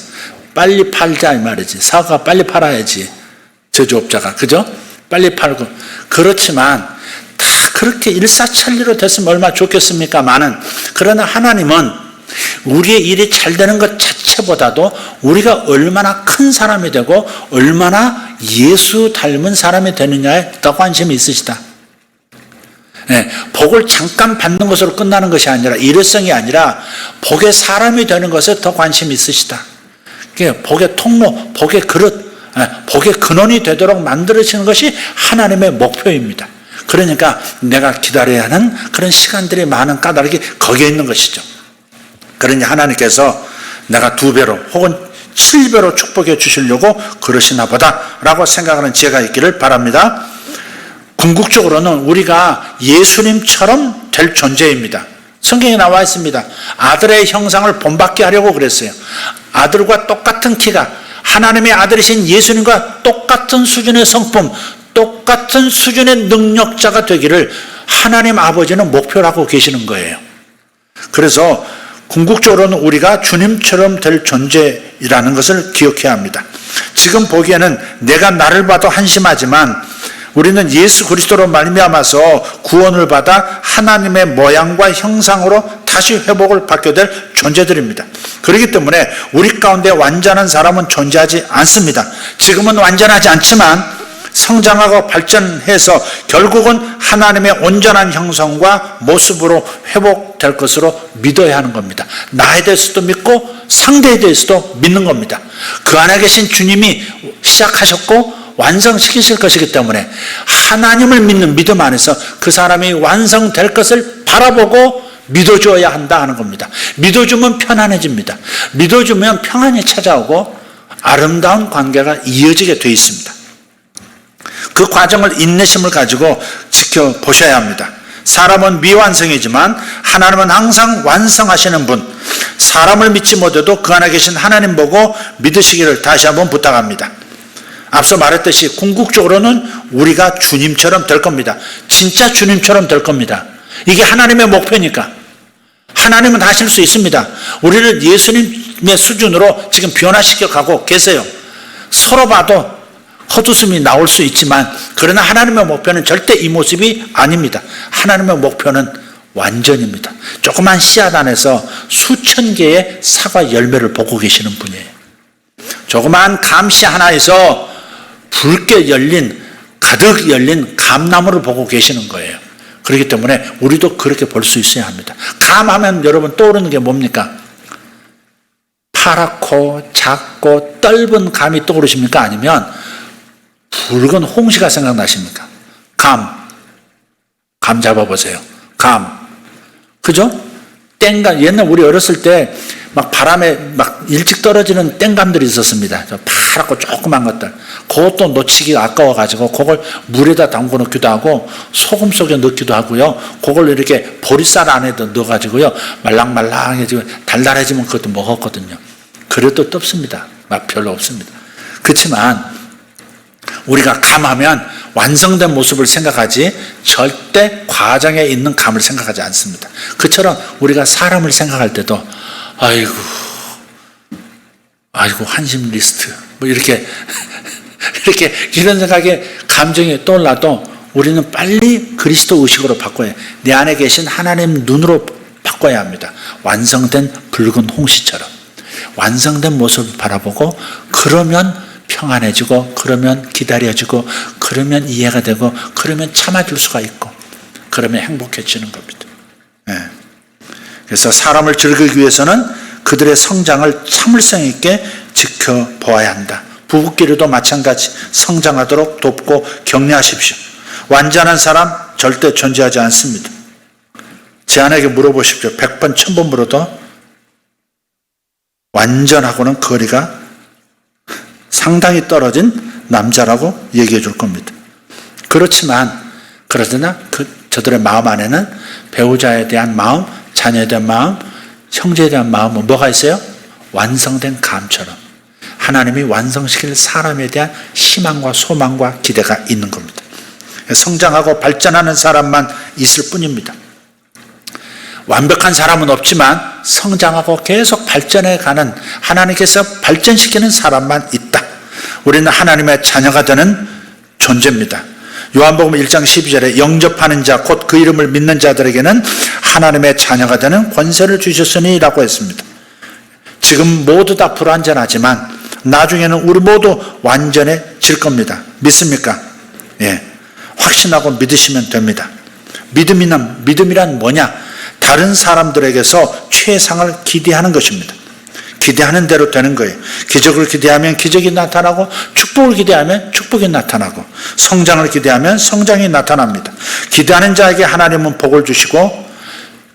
빨리 팔자 이 말이지. 사과 빨리 팔아야지. 제조업자가. 그죠? 빨리 팔고. 그렇지만 다 그렇게 일사천리로 됐으면 얼마나 좋겠습니까만은, 그러나 하나님은 우리의 일이 잘 되는 것 자체보다도 우리가 얼마나 큰 사람이 되고 얼마나 예수 닮은 사람이 되느냐에 더 관심이 있으시다. 네, 복을 잠깐 받는 것으로 끝나는 것이 아니라, 일회성이 아니라 복의 사람이 되는 것에 더 관심이 있으시다. 복의 통로, 복의 그릇, 복의 근원이 되도록 만들어지는 것이 하나님의 목표입니다. 그러니까 내가 기다려야 하는 그런 시간들이 많은 까닭이 거기에 있는 것이죠. 그러니 하나님께서 내가 2배로 혹은 7배로 축복해 주시려고 그러시나 보다 라고 생각하는 지혜가 있기를 바랍니다. 궁극적으로는 우리가 예수님처럼 될 존재입니다. 성경에 나와 있습니다. 아들의 형상을 본받게 하려고 그랬어요. 아들과 똑같은 키가, 하나님의 아들이신 예수님과 똑같은 수준의 성품, 똑같은 수준의 능력자가 되기를 하나님 아버지는 목표로 하고 계시는 거예요. 그래서 궁극적으로는 우리가 주님처럼 될 존재이라는 것을 기억해야 합니다. 지금 보기에는 내가 나를 봐도 한심하지만 우리는 예수 그리스도로 말미암아서 구원을 받아 하나님의 모양과 형상으로 다시 회복을 받게 될 존재들입니다. 그렇기 때문에 우리 가운데 완전한 사람은 존재하지 않습니다. 지금은 완전하지 않지만 성장하고 발전해서 결국은 하나님의 온전한 형성과 모습으로 회복될 것으로 믿어야 하는 겁니다. 나에 대해서도 믿고 상대에 대해서도 믿는 겁니다. 그 안에 계신 주님이 시작하셨고 완성시키실 것이기 때문에 하나님을 믿는 믿음 안에서 그 사람이 완성될 것을 바라보고 믿어줘야 한다 하는 겁니다. 믿어주면 편안해집니다. 믿어주면 평안이 찾아오고 아름다운 관계가 이어지게 되어 있습니다. 그 과정을 인내심을 가지고 지켜보셔야 합니다. 사람은 미완성이지만 하나님은 항상 완성하시는 분, 사람을 믿지 못해도 그 안에 계신 하나님 보고 믿으시기를 다시 한번 부탁합니다. 앞서 말했듯이 궁극적으로는 우리가 주님처럼 될 겁니다. 진짜 주님처럼 될 겁니다. 이게 하나님의 목표니까. 하나님은 하실 수 있습니다. 우리를 예수님의 수준으로 지금 변화시켜 가고 계세요. 서로 봐도 헛웃음이 나올 수 있지만 그러나 하나님의 목표는 절대 이 모습이 아닙니다. 하나님의 목표는 완전입니다. 조그만 씨앗 안에서 수천 개의 사과 열매를 보고 계시는 분이에요. 조그만 감씨 하나에서 붉게 열린, 가득 열린 감나무를 보고 계시는 거예요. 그렇기 때문에 우리도 그렇게 볼 수 있어야 합니다. 감하면 여러분 떠오르는 게 뭡니까? 파랗고 작고 떫은 감이 떠오르십니까? 아니면 붉은 홍시가 생각나십니까? 감 잡아보세요. 그죠? 땡감, 옛날 우리 어렸을 때 막 바람에 막 일찍 떨어지는 땡감들이 있었습니다. 파랗고 조그만 것들. 그것도 놓치기 아까워가지고 그걸 물에다 담궈 넣기도 하고 소금 속에 넣기도 하고요. 그걸 이렇게 보리쌀 안에도 넣어가지고요. 말랑말랑해지고 달달해지면 그것도 먹었거든요. 그래도 떴습니다. 맛 별로 없습니다. 그렇지만 우리가 감하면 완성된 모습을 생각하지 절대 과정에 있는 감을 생각하지 않습니다. 그처럼 우리가 사람을 생각할 때도 아이고 환심 리스트 뭐 이렇게 이런 생각에 감정이 떠올라도 우리는 빨리 그리스도 의식으로 바꿔야 해요. 내 안에 계신 하나님 눈으로 바꿔야 합니다. 완성된 붉은 홍시처럼 완성된 모습을 바라보고 그러면 평안해지고 그러면 기다려지고 그러면 이해가 되고 그러면 참아줄 수가 있고 그러면 행복해지는 겁니다. 네. 그래서 사람을 즐기기 위해서는 그들의 성장을 참을성 있게 지켜보아야 한다. 부부끼리도 마찬가지 성장하도록 돕고 격려하십시오. 완전한 사람 절대 존재하지 않습니다. 제 아내에게 물어보십시오. 100번 1000번 물어도 완전하고는 거리가 상당히 떨어진 남자라고 얘기해 줄 겁니다. 그렇지만 그러나 저들의 마음 안에는 배우자에 대한 마음, 자녀에 대한 마음, 형제에 대한 마음은 뭐가 있어요? 완성된 감처럼 하나님이 완성시킬 사람에 대한 희망과 소망과 기대가 있는 겁니다. 성장하고 발전하는 사람만 있을 뿐입니다. 완벽한 사람은 없지만 성장하고 계속 발전해가는 하나님께서 발전시키는 사람만 있다. 우리는 하나님의 자녀가 되는 존재입니다. 요한복음 1장 12절에 영접하는 자 곧 그 이름을 믿는 자들에게는 하나님의 자녀가 되는 권세를 주셨으니 라고 했습니다. 지금 모두 다 불완전하지만 나중에는 우리 모두 완전해질 겁니다. 믿습니까? 예, 확신하고 믿으시면 됩니다. 믿음이란 뭐냐? 다른 사람들에게서 최상을 기대하는 것입니다. 기대하는 대로 되는 거예요. 기적을 기대하면 기적이 나타나고 축복을 기대하면 축복이 나타나고 성장을 기대하면 성장이 나타납니다. 기대하는 자에게 하나님은 복을 주시고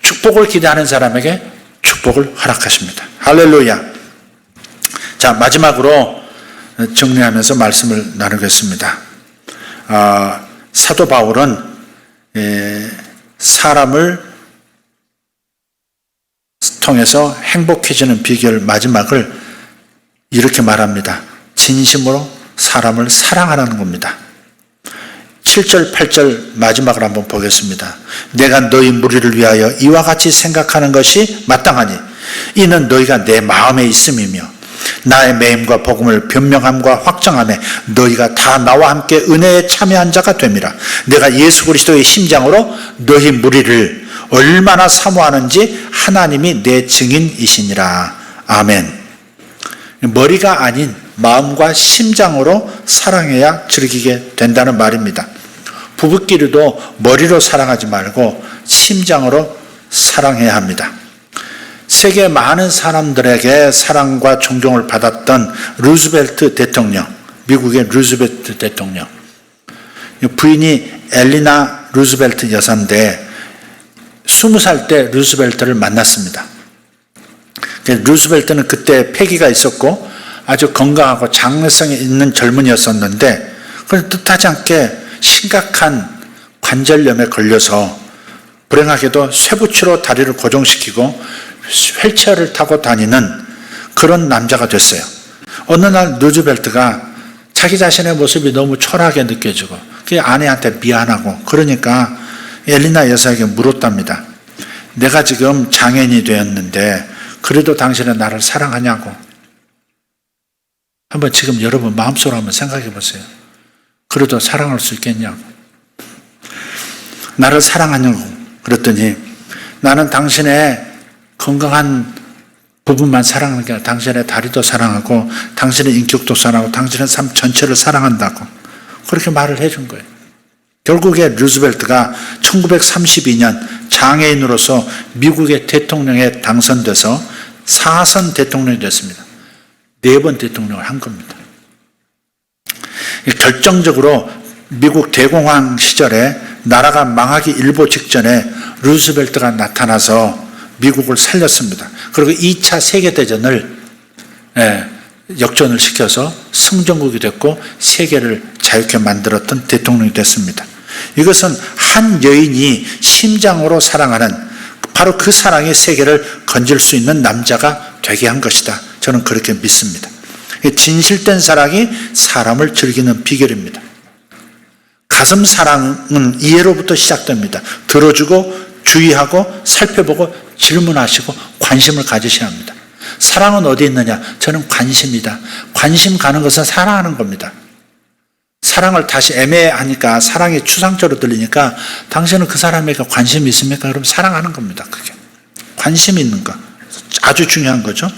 축복을 기대하는 사람에게 축복을 허락하십니다. 할렐루야. 자, 마지막으로 정리하면서 말씀을 나누겠습니다. 사도 바울은 사람을 통해서 행복해지는 비결 마지막을 이렇게 말합니다. 진심으로 사람을 사랑하라는 겁니다. 7절 8절 마지막을 한번 보겠습니다. 내가 너희 무리를 위하여 이와 같이 생각하는 것이 마땅하니 이는 너희가 내 마음에 있음이며 나의 매임과 복음을 변명함과 확정함에 너희가 다 나와 함께 은혜에 참여한 자가 됨이라. 내가 예수 그리스도의 심장으로 너희 무리를 얼마나 사모하는지 하나님이 내 증인이시니라. 아멘. 머리가 아닌 마음과 심장으로 사랑해야 즐기게 된다는 말입니다. 부부끼리도 머리로 사랑하지 말고 심장으로 사랑해야 합니다. 세계 많은 사람들에게 사랑과 존경을 받았던 루즈벨트 대통령, 미국의 루즈벨트 대통령. 부인이 엘리나 루즈벨트 여사인데 20살 때 루즈벨트를 만났습니다. 루즈벨트는 그때 패기가 있었고 아주 건강하고 장래성이 있는 젊은이였었는데 그런 뜻하지 않게 심각한 관절염에 걸려서 불행하게도 쇠붙이로 다리를 고정시키고 휠체어를 타고 다니는 그런 남자가 됐어요. 어느 날 루즈벨트가 자기 자신의 모습이 너무 초라하게 느껴지고 그 아내한테 미안하고 그러니까 엘리나 여사에게 물었답니다. 내가 지금 장애인이 되었는데 그래도 당신은 나를 사랑하냐고. 한번 지금 여러분 마음속으로 한번 생각해 보세요. 그래도 사랑할 수 있겠냐고. 나를 사랑하냐고 그랬더니 나는 당신의 건강한 부분만 사랑하는 게 아니라 당신의 다리도 사랑하고 당신의 인격도 사랑하고 당신의 삶 전체를 사랑한다고 그렇게 말을 해준 거예요. 결국에 루즈벨트가 1932년 장애인으로서 미국의 대통령에 당선돼서 4선 대통령이 됐습니다. 4번 대통령을 한 겁니다. 결정적으로 미국 대공황 시절에 나라가 망하기 일보 직전에 루즈벨트가 나타나서 미국을 살렸습니다. 그리고 2차 세계대전을 역전을 시켜서 승전국이 됐고 세계를 자유케 만들었던 대통령이 됐습니다. 이것은 한 여인이 심장으로 사랑하는 바로 그 사랑이 세계를 건질 수 있는 남자가 되게 한 것이다. 저는 그렇게 믿습니다. 진실된 사랑이 사람을 즐기는 비결입니다. 가슴 사랑은 이해로부터 시작됩니다. 들어주고 주의하고 살펴보고 질문하시고 관심을 가지셔야 합니다. 사랑은 어디 있느냐? 저는 관심이다. 관심 가는 것은 사랑하는 겁니다. 사랑을 다시 애매하니까 사랑이 추상적으로 들리니까 당신은 그 사람에게 관심이 있습니까? 그럼 사랑하는 겁니다. 그게 관심이 있는 거 아주 중요한 거죠.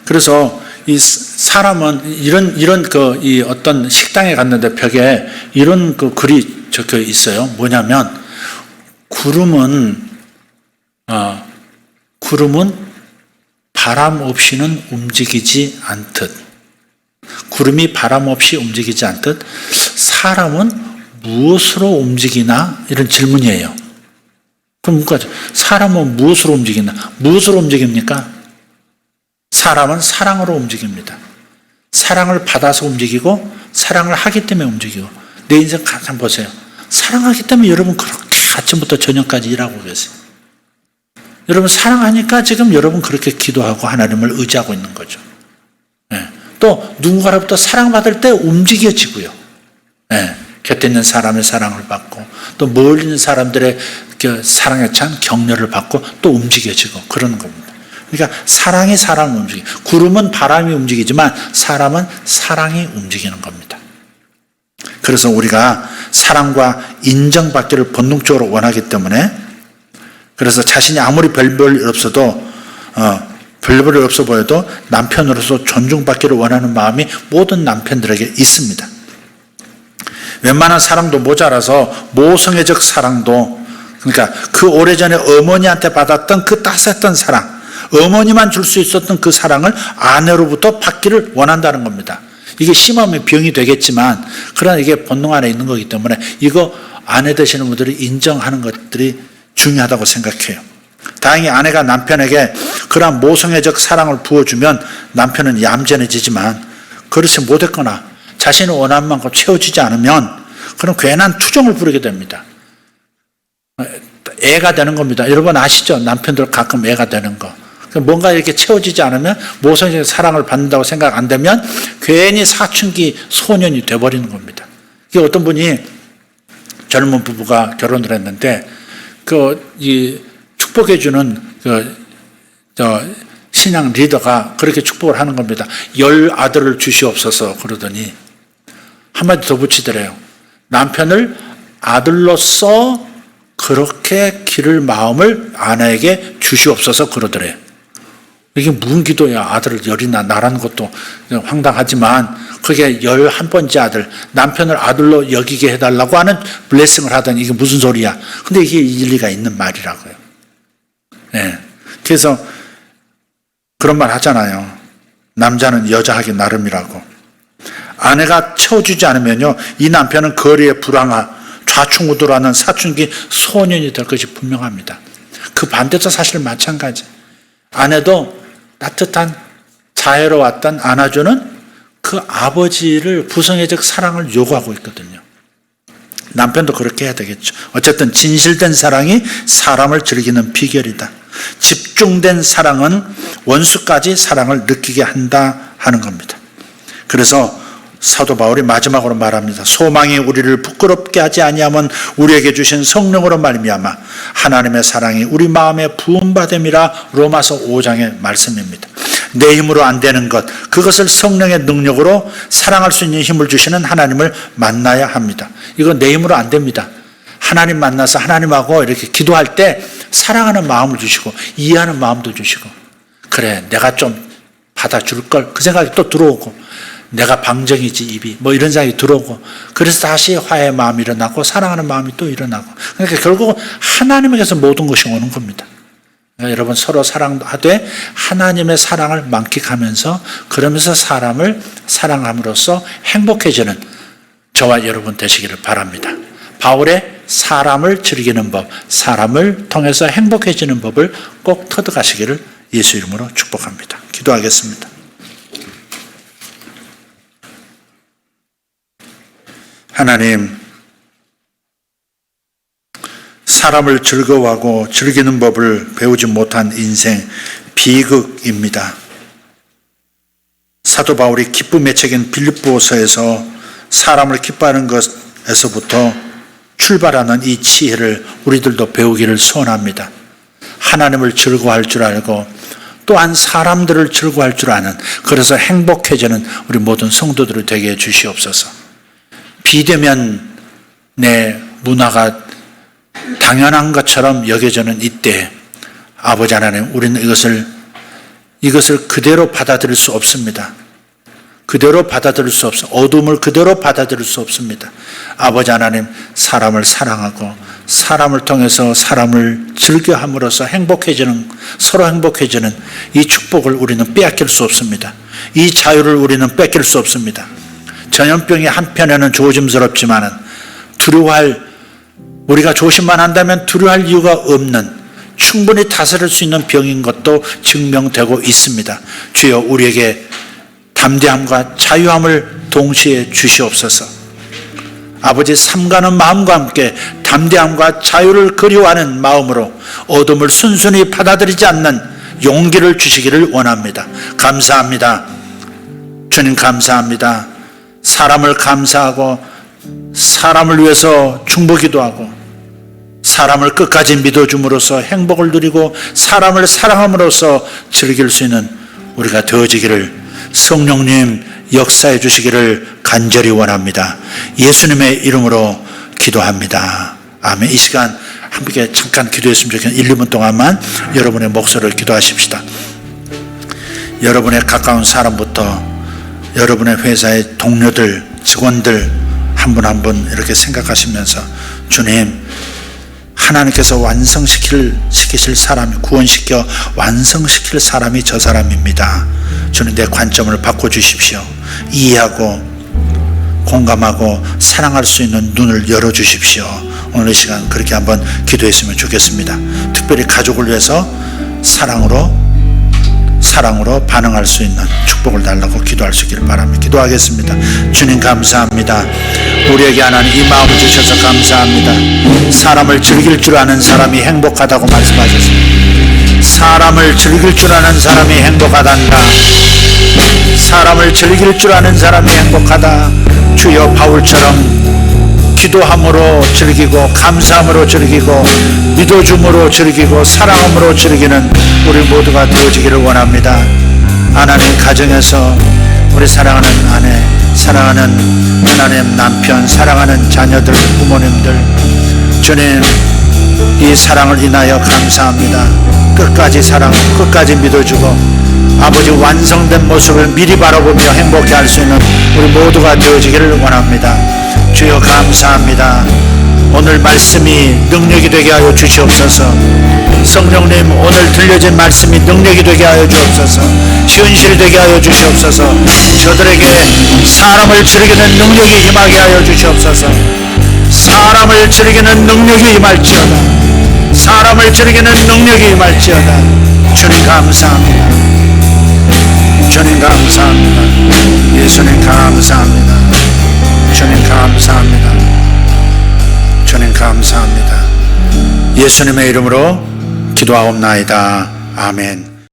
그래서 이 사람은 이런 이 어떤 식당에 갔는데 벽에 이런 글이 적혀 있어요. 뭐냐면 구름은 바람 없이는 움직이지 않듯. 구름이 바람 없이 움직이지 않듯 사람은 무엇으로 움직이나? 이런 질문이에요. 그럼 뭐가죠? 사람은 무엇으로 움직이나? 무엇으로 움직입니까? 사람은 사랑으로 움직입니다. 사랑을 받아서 움직이고 사랑을 하기 때문에 움직이고 내 인생 한번 보세요. 사랑하기 때문에 여러분 그렇게 아침부터 저녁까지 일하고 계세요. 여러분 사랑하니까 지금 여러분 그렇게 기도하고 하나님을 의지하고 있는 거죠. 또 누군가로부터 사랑받을 때 움직여지고요. 곁에 있는 사람의 사랑을 받고 또 멀리 있는 사람들의 사랑에 찬 격려를 받고 또 움직여지고 그러는 겁니다. 그러니까 사랑이 사람을 움직이고 구름은 바람이 움직이지만 사람은 사랑이 움직이는 겁니다. 그래서 우리가 사랑과 인정받기를 본능적으로 원하기 때문에 그래서 자신이 아무리 별볼일 없어도 별볼일 없어 보여도 남편으로서 존중받기를 원하는 마음이 모든 남편들에게 있습니다. 웬만한 사랑도 모자라서 모성애적 사랑도 그러니까 그 오래전에 어머니한테 받았던 그 따스했던 사랑 어머니만 줄 수 있었던 그 사랑을 아내로부터 받기를 원한다는 겁니다. 이게 심하면 병이 되겠지만 그러나 이게 본능 안에 있는 거기 때문에 이거 아내 되시는 분들이 인정하는 것들이 중요하다고 생각해요. 다행히 아내가 남편에게 그러한 모성애적 사랑을 부어주면 남편은 얌전해지지만 그렇지 못했거나 자신의 원하는 만큼 채워지지 않으면 그런 괜한 투정을 부리게 됩니다. 애가 되는 겁니다. 여러분 아시죠? 남편들 가끔 애가 되는 거. 뭔가 이렇게 채워지지 않으면 모성애적 사랑을 받는다고 생각 안 되면 괜히 사춘기 소년이 돼버리는 겁니다. 이게 어떤 분이 젊은 부부가 결혼을 했는데 이 축복해주는 신앙 리더가 그렇게 축복을 하는 겁니다. 10아들을 주시옵소서 그러더니 한마디 더 붙이더래요. 남편을 아들로서 그렇게 기를 마음을 아내에게 주시옵소서 그러더래요. 이게 무슨 기도야. 아들을 10이나 낳는 것도 황당하지만 그게 11번째 아들 남편을 아들로 여기게 해달라고 하는 블레싱을 하더니 이게 무슨 소리야. 근데 이게 일리가 있는 말이라고요. 그래서 그런 말 하잖아요. 남자는 여자 하기 나름이라고. 아내가 채워주지 않으면요, 이 남편은 거리에 불황아, 좌충우돌하는 사춘기 소년이 될 것이 분명합니다. 그 반대도 사실 마찬가지. 아내도 따뜻한 자애로웠던 안아주는 그 아버지를 부성애적 사랑을 요구하고 있거든요. 남편도 그렇게 해야 되겠죠. 어쨌든 진실된 사랑이 사람을 즐기는 비결이다. 집중된 사랑은 원수까지 사랑을 느끼게 한다 하는 겁니다. 그래서 사도 바울이 마지막으로 말합니다. 소망이 우리를 부끄럽게 하지 아니하면 우리에게 주신 성령으로 말미암아 하나님의 사랑이 우리 마음에 부음받음이라 로마서 5장의 말씀입니다. 내 힘으로 안 되는 것, 그것을 성령의 능력으로 사랑할 수 있는 힘을 주시는 하나님을 만나야 합니다. 이건 내 힘으로 안 됩니다. 하나님 만나서 하나님하고 이렇게 기도할 때 사랑하는 마음을 주시고 이해하는 마음도 주시고, 그래 내가 좀 받아줄 걸, 그 생각이 또 들어오고, 내가 방정이지 입이, 뭐 이런 생각이 들어오고, 그래서 다시 화해의 마음이 일어나고 사랑하는 마음이 또 일어나고, 그러니까 결국 하나님에게서 모든 것이 오는 겁니다. 그러니까 여러분 서로 사랑하되 하나님의 사랑을 만끽하면서, 그러면서 사람을 사랑함으로써 행복해지는 저와 여러분 되시기를 바랍니다. 바울의 사람을 즐기는 법, 사람을 통해서 행복해지는 법을 꼭 터득하시기를 예수 이름으로 축복합니다. 기도하겠습니다. 하나님, 사람을 즐거워하고 즐기는 법을 배우지 못한 인생 비극입니다. 사도 바울이 기쁨의 책인 빌립보서에서 사람을 기뻐하는 것에서부터 출발하는 이 지혜를 우리들도 배우기를 소원합니다. 하나님을 즐거워할 줄 알고 또한 사람들을 즐거워할 줄 아는, 그래서 행복해지는 우리 모든 성도들이 되게 해 주시옵소서. 비대면 내 문화가 당연한 것처럼 여겨지는 이때 아버지 하나님, 우리는 이것을 그대로 받아들일 수 없습니다. 그대로 받아들일 수 없어. 어둠을 그대로 받아들일 수 없습니다. 아버지 하나님, 사람을 사랑하고 사람을 통해서 사람을 즐겨함으로써 행복해지는, 서로 행복해지는 이 축복을 우리는 빼앗길 수 없습니다. 이 자유를 우리는 뺏길 수 없습니다. 전염병이 한편에는 조심스럽지만은 우리가 조심만 한다면 두려워할 이유가 없는, 충분히 다스릴 수 있는 병인 것도 증명되고 있습니다. 주여, 우리에게 담대함과 자유함을 동시에 주시옵소서. 아버지, 삼가는 마음과 함께 담대함과 자유를 그리워하는 마음으로 어둠을 순순히 받아들이지 않는 용기를 주시기를 원합니다. 감사합니다. 주님 감사합니다. 사람을 감사하고 사람을 위해서 중보기도 하고 사람을 끝까지 믿어줌으로써 행복을 누리고 사람을 사랑함으로써 즐길 수 있는 우리가 되어지기를 성령님 역사해 주시기를 간절히 원합니다. 예수님의 이름으로 기도합니다. 아멘. 이 시간 함께 잠깐 기도했으면 좋겠는 1, 2분 동안만 여러분의 목소리를 기도하십시다. 여러분의 가까운 사람부터 여러분의 회사의 동료들, 직원들 한 분 한 분 이렇게 생각하시면서, 주님, 하나님께서 완성시키실 사람이, 구원시켜 완성시킬 사람이 저 사람입니다. 주님, 내 관점을 바꿔주십시오. 이해하고 공감하고 사랑할 수 있는 눈을 열어주십시오. 오늘 이 시간 그렇게 한번 기도했으면 좋겠습니다. 특별히 가족을 위해서 사랑으로 반응할 수 있는 축복을 달라고 기도할 수 있기를 바랍니다. 기도하겠습니다. 주님 감사합니다. 우리에게 하나님 이 마음을 주셔서 감사합니다. 사람을 즐길 줄 아는 사람이 행복하다고 말씀하셨습니다. 사람을 즐길 줄 아는 사람이 행복하단다. 사람을 즐길 줄 아는 사람이 행복하다. 주여, 바울처럼 기도함으로 즐기고 감사함으로 즐기고 믿어줌으로 즐기고 사랑함으로 즐기는 우리 모두가 되어지기를 원합니다. 하나님, 가정에서 우리 사랑하는 아내, 사랑하는 하나님 남편, 사랑하는 자녀들, 부모님들, 주님, 이 사랑을 인하여 감사합니다. 끝까지 사랑하고 끝까지 믿어주고 아버지 완성된 모습을 미리 바라보며 행복해 할 수 있는 우리 모두가 되어지기를 원합니다. 주여 감사합니다. 오늘 말씀이 능력이 되게 하여 주시옵소서. 성령님, 오늘 들려진 말씀이 능력이 되게 하여 주옵소서. 현실이 되게 하여 주시옵소서. 저들에게 사람을 즐기는 능력이 임하게 하여 주시옵소서. 사람을 즐기는 능력이 임할지어다. 사람을 즐기는 능력이 임할지어다. 주님 감사합니다. 주님 감사합니다. 예수님 감사합니다. 주님 감사합니다. 주님 감사합니다. 예수님의 이름으로 기도하옵나이다. 아멘.